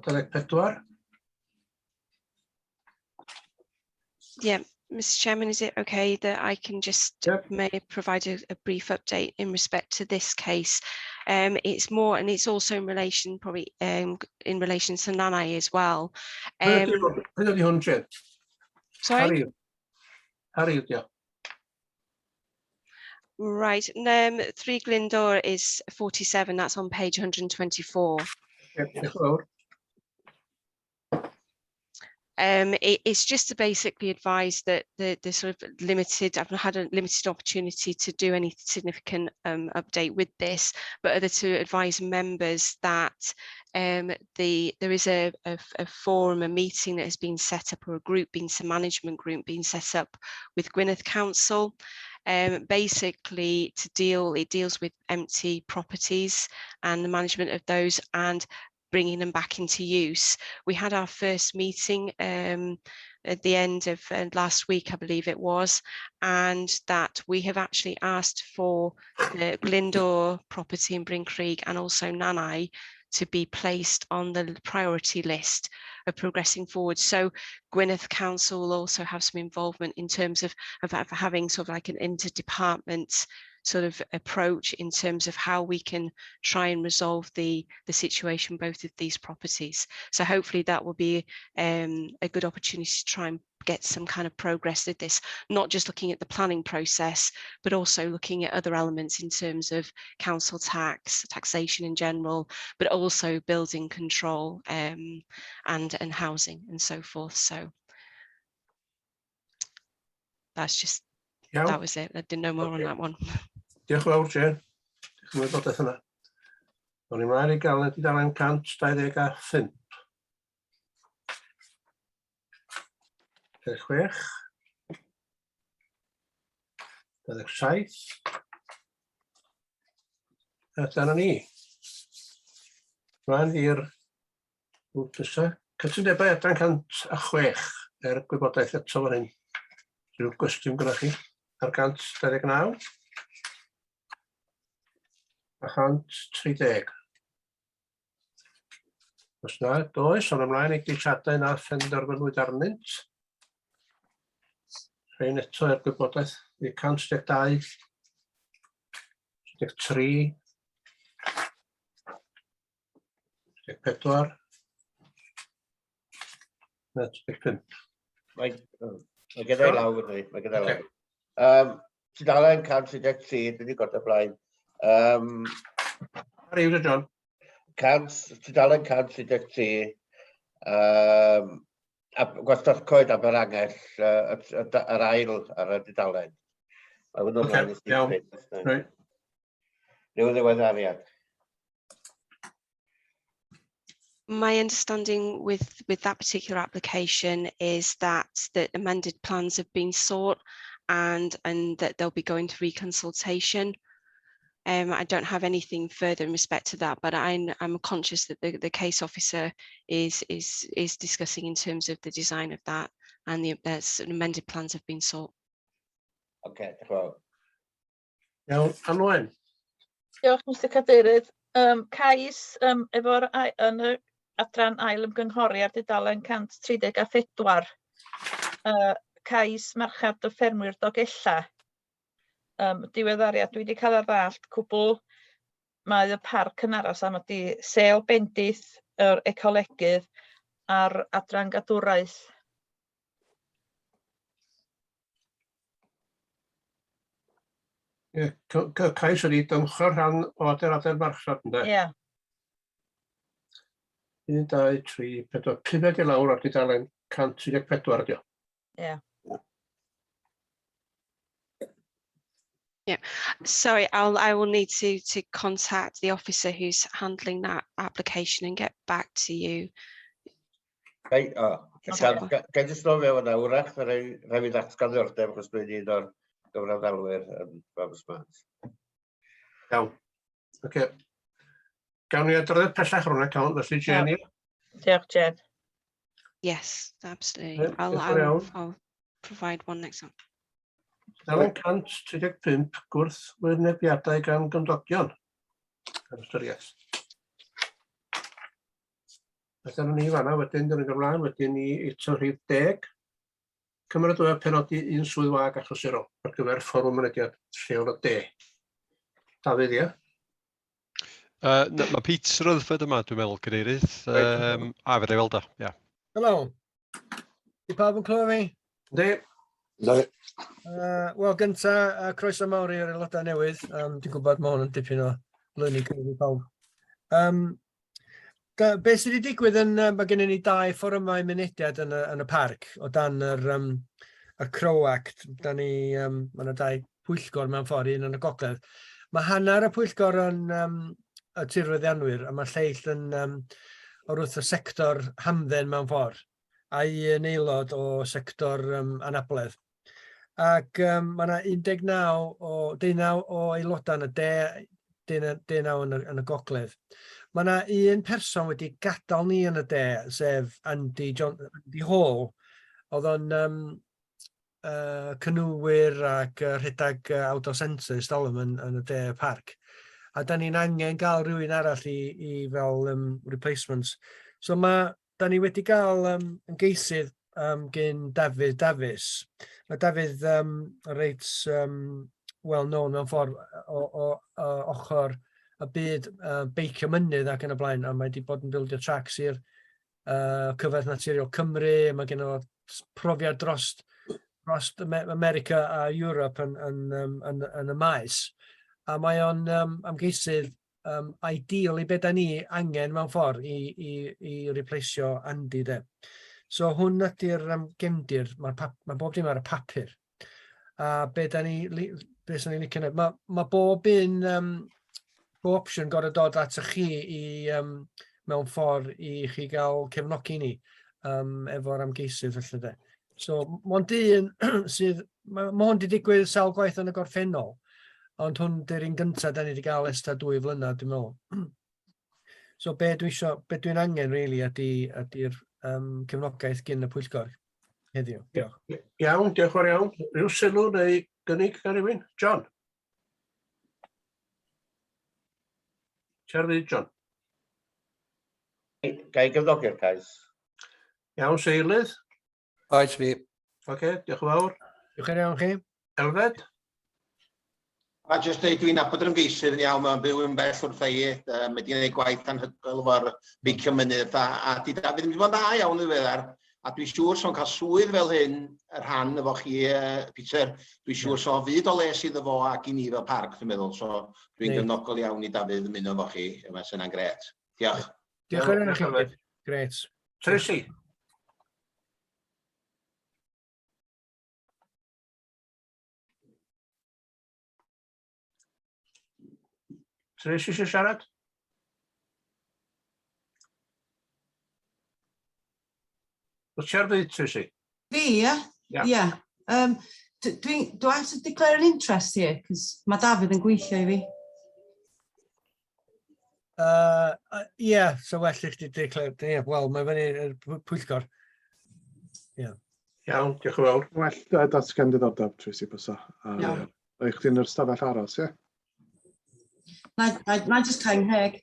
[SPEAKER 2] 24.
[SPEAKER 21] Yeah, Mr. Chairman, is it okay that I can just may provide a brief update in respect to this case? It's more, and it's also in relation, probably in relation to Nanai as well. Sorry?
[SPEAKER 2] Harry, yeah.
[SPEAKER 21] Right, 3 Glyndor is 47, that's on page 124. It's just to basically advise that the sort of limited, I've had a limited opportunity to do any significant update with this, but other to advise members that there is a forum, a meeting that has been set up, or a group, management group being set up with Gwynedd Council. Basically it deals with empty properties and the management of those and bringing them back into use. We had our first meeting at the end of last week, I believe it was, and that we have actually asked for the Glyndor property in Bryn Creek and also Nanai to be placed on the priority list of progressing forward. So Gwynedd Council will also have some involvement in terms of having sort of like an interdepartment sort of approach in terms of how we can try and resolve the situation both of these properties. So hopefully that will be a good opportunity to try and get some kind of progress with this, not just looking at the planning process, but also looking at other elements in terms of council tax, taxation in general, but also building control and housing and so forth. So that's just, that was it. I didn't know more on that one.
[SPEAKER 2] Diolch yn fawr, Jane. Diolch yn wybodaeth yna. O'n i'n mlaen I gael y dudalen 125. 26. 27. A dyna ni. Mlaen i'r grŵp nesaf. Cytundebau adran 106 gwybodaeth eto fan hyn. Rhyw gwestiwn gyda chi ar 129. A 130. Os na, does, ond ymlaen I geisiadau na phenderfynwyd arnynt. Rhain eto i'r gwybodaeth I 132, 133, 134, 135.
[SPEAKER 19] Mae gyda'i law gyda ni, mae gyda'i law. Tudalen 133, dwi wedi godi o blaen.
[SPEAKER 2] Ar yw John?
[SPEAKER 19] Tudalen 133, Gwastraff Coed Aberangell, yr ail ar y dudalen. Mae hwnnw ymlaen i
[SPEAKER 2] iawn. Reit.
[SPEAKER 19] Ryw ddiweddariad.
[SPEAKER 21] My understanding with that particular application is that the amended plans have been sought and that they'll be going to reconsultation. I don't have anything further in respect to that, but I'm conscious that the case officer is discussing in terms of the design of that, and the amended plans have been sought.
[SPEAKER 19] Okay, diolch yn fawr.
[SPEAKER 2] Iawn, Anwen.
[SPEAKER 4] Diolch, Mr Cadeirydd. Cais efo'r yn y adran ail ymgynghori ar dudalen 134, cais marchad y ffermwyr Dolgella. Diweddariad, dwi wedi cael ar ddallt cwbl mae y parc yn aros am ydi sêl bendith yr ecolegydd ar adran gadwraeth.
[SPEAKER 2] Cais ydi dymchwel rhan o adeiladau'r marchad, ynddo?
[SPEAKER 4] Ie.
[SPEAKER 2] 1, 2, 3, 4, 5 i lawr ar dudalen 134 ydi o.
[SPEAKER 4] Ie.
[SPEAKER 21] Yeah, sorry, I will need to contact the officer who's handling that application and get back to you.
[SPEAKER 19] Gai jyst nôl mewn yna, wrach, rhaid fi ddatgan ddordeb, achos dwi'n un o'r gyfrafddalwyr yn Babs Mans.
[SPEAKER 2] Iawn. Oce. Gawn ni adrodd pellach rhywun account, felly Jenny.
[SPEAKER 4] Diolch, Jen.
[SPEAKER 21] Yes, absolutely.
[SPEAKER 2] Right,
[SPEAKER 21] I'll provide one next time.
[SPEAKER 2] Dalen 135 gwrth wynebiadau gan gymdogion. Ystyriaeth. Felly ni fanna wedyn, dyn ni'n gymlaen, wedyn ni eto rhif 10. Cymeradwyo penodi un swydd wag achlysurol ar gyfer fforwm mynediad lleol y de. Dafydd, ie?
[SPEAKER 5] Mae Peter Rutherford yma, dwi'n meddwl, cadeirydd. A fe weld o, ia.
[SPEAKER 22] Helo. Di pawb yn clywed fi?
[SPEAKER 2] Ynddi.
[SPEAKER 22] Wel, gynta, croeso mawr i'r aelodau newydd. Dwi'n gwybod mae hwn yn dipyn o learning curve i pawb. Be sydd wedi digwydd mae gennym ni 2 fforymau mynediad yn y parc o dan y Crow Act. Mae yna 2 pwyllgor mewn ffordd, un yn y gogledd. Mae hanner y pwyllgor yn y tirwyddianwyr, a mae lleill yn o'r wrth y sector hamdden mewn ffordd, a un aelod o sector anabledd. Ac mae yna 19 o aelodau yn y de, 19 yn y gogledd. Mae yna un person wedi gadael ni yn y de, sef Andy Hall, oedd o'n cynwyr ac rhedag autocentre ystolwm yn y de parc. A da ni'n angen gael rhywun arall i fel replacements. So da ni wedi gael yn geisydd gen Dafydd Davies. Mae Dafydd reit well-known mewn ffordd o ochr y byd beicio mynydd ac yn y blaen, a mae wedi bod yn bildio tracks i'r Cyfraith Naturiol Cymru, mae gen o profiad dros America a Europe yn y maes. A mae o'n amgeisydd ideal i beth da ni angen mewn ffordd i replaceio Andy de. So hwn ydy'r gefndir, mae bob dim ar y papur. A beth sy'n ni'n licio wneud, mae bob opsiwn gorau dod at chi mewn ffordd i chi gael cefnogi ni efo'r amgeisydd felly de. So mae'n dyn sydd, mae hwn wedi digwydd sawl gwaith yn y gorffennol, ond hwn dy'r un gyntaf da ni wedi gael esta 2 flynedd, dwi'n meddwl. So be dwi'n angen, really, ydy'r cefnogaeth gyn y pwyllgor heddiw. Diolch.
[SPEAKER 2] Iawn, diolch yn iawn. Rhyw sylw neu gynnig gan rywun? John? Charlie, John.
[SPEAKER 19] Gai gyfnogi'r cais?
[SPEAKER 2] Iawn, Seilydd?
[SPEAKER 22] Oes fi.
[SPEAKER 2] Oce, diolch yn fawr.
[SPEAKER 22] Diolch yn iawn chi.
[SPEAKER 2] Elfed?
[SPEAKER 11] A jyst dweud, dwi'n nabod yr ymgeisydd yn iawn, mae'n byw yn bell wrth ei, mae wedi gwneud gwaith anhygoel o'r beicio mynydd, a di Dafydd yn mynd yn dda iawn i ddiweddar, a dwi'n siŵr so'n cael swydd fel hyn, yr rhan efo chi, Peter, dwi'n siŵr so'n fyd o les iddo fo ac i ni fel parc, dwi'n meddwl, so dwi'n gefnogol iawn i Dafydd yn mynd efo chi, yma sy'n gret. Diolch.
[SPEAKER 22] Diolch yn iawn chi. Gret.
[SPEAKER 2] Tracy? Tracy eisiau siarad? What's your bid, Tracy?
[SPEAKER 8] Fi, yeah?
[SPEAKER 2] Yeah.
[SPEAKER 8] Do I have to declare an interest here? Because mae David yn gweithio I fi.
[SPEAKER 22] Yeah, so well i chdi declare, wel, mae fyny y pwyllgor. Yeah.
[SPEAKER 2] Iawn, diolch yn fawr.
[SPEAKER 1] Well, datgan diddordeb, Tracy, bysa.
[SPEAKER 8] Iawn.
[SPEAKER 1] Eich chdi'n yr stafell aros, ie?
[SPEAKER 8] Na just cael heg.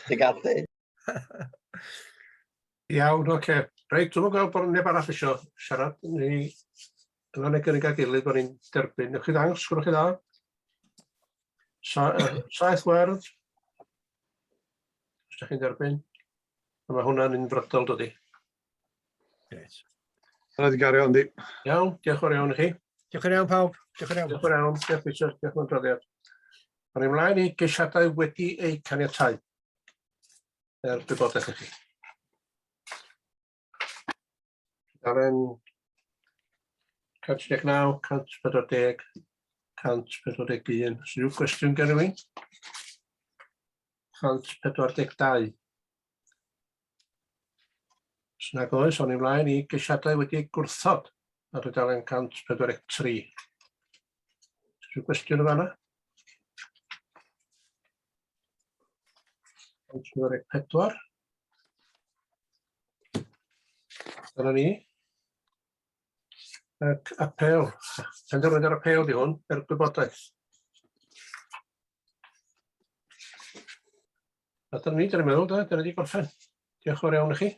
[SPEAKER 19] Ti'n gallu?
[SPEAKER 2] Iawn, oce. Reit, dwi'n gweld bod neb arall eisiau siarad. Ni yna neu gynnig ag gilydd bod ni'n derbyn. Newch chi ddangos, sgwrwch chi dda. Saith werdd. Os ydych chi'n derbyn. A mae hwnna'n unfrydol, dydi.
[SPEAKER 22] Reit.
[SPEAKER 1] Yna di gario, yndi.
[SPEAKER 2] Iawn, diolch yn iawn i chi.
[SPEAKER 22] Diolch yn iawn, pawb. Diolch yn iawn.
[SPEAKER 2] Diolch yn iawn, diolch Peter, diolch yn droddiad. Mae'n ymlaen i geisiadau wedi eu caniatau. Gwybodaeth i chi. Dalen 119, 140, 141. Sy'n cwestiwn gen i mi? 142. Os nag oes, o'n i ymlaen i geisiadau wedi gwrthod ar y dalen 143. Sy'n cwestiwn o fanna? 144. Dyna ni. Apel. Penderfyniad ar apel di hwn, er gwybodaeth. A dyna ni, dyna meddwl, dyna di gorffen. Diolch yn fawr iawn i chi.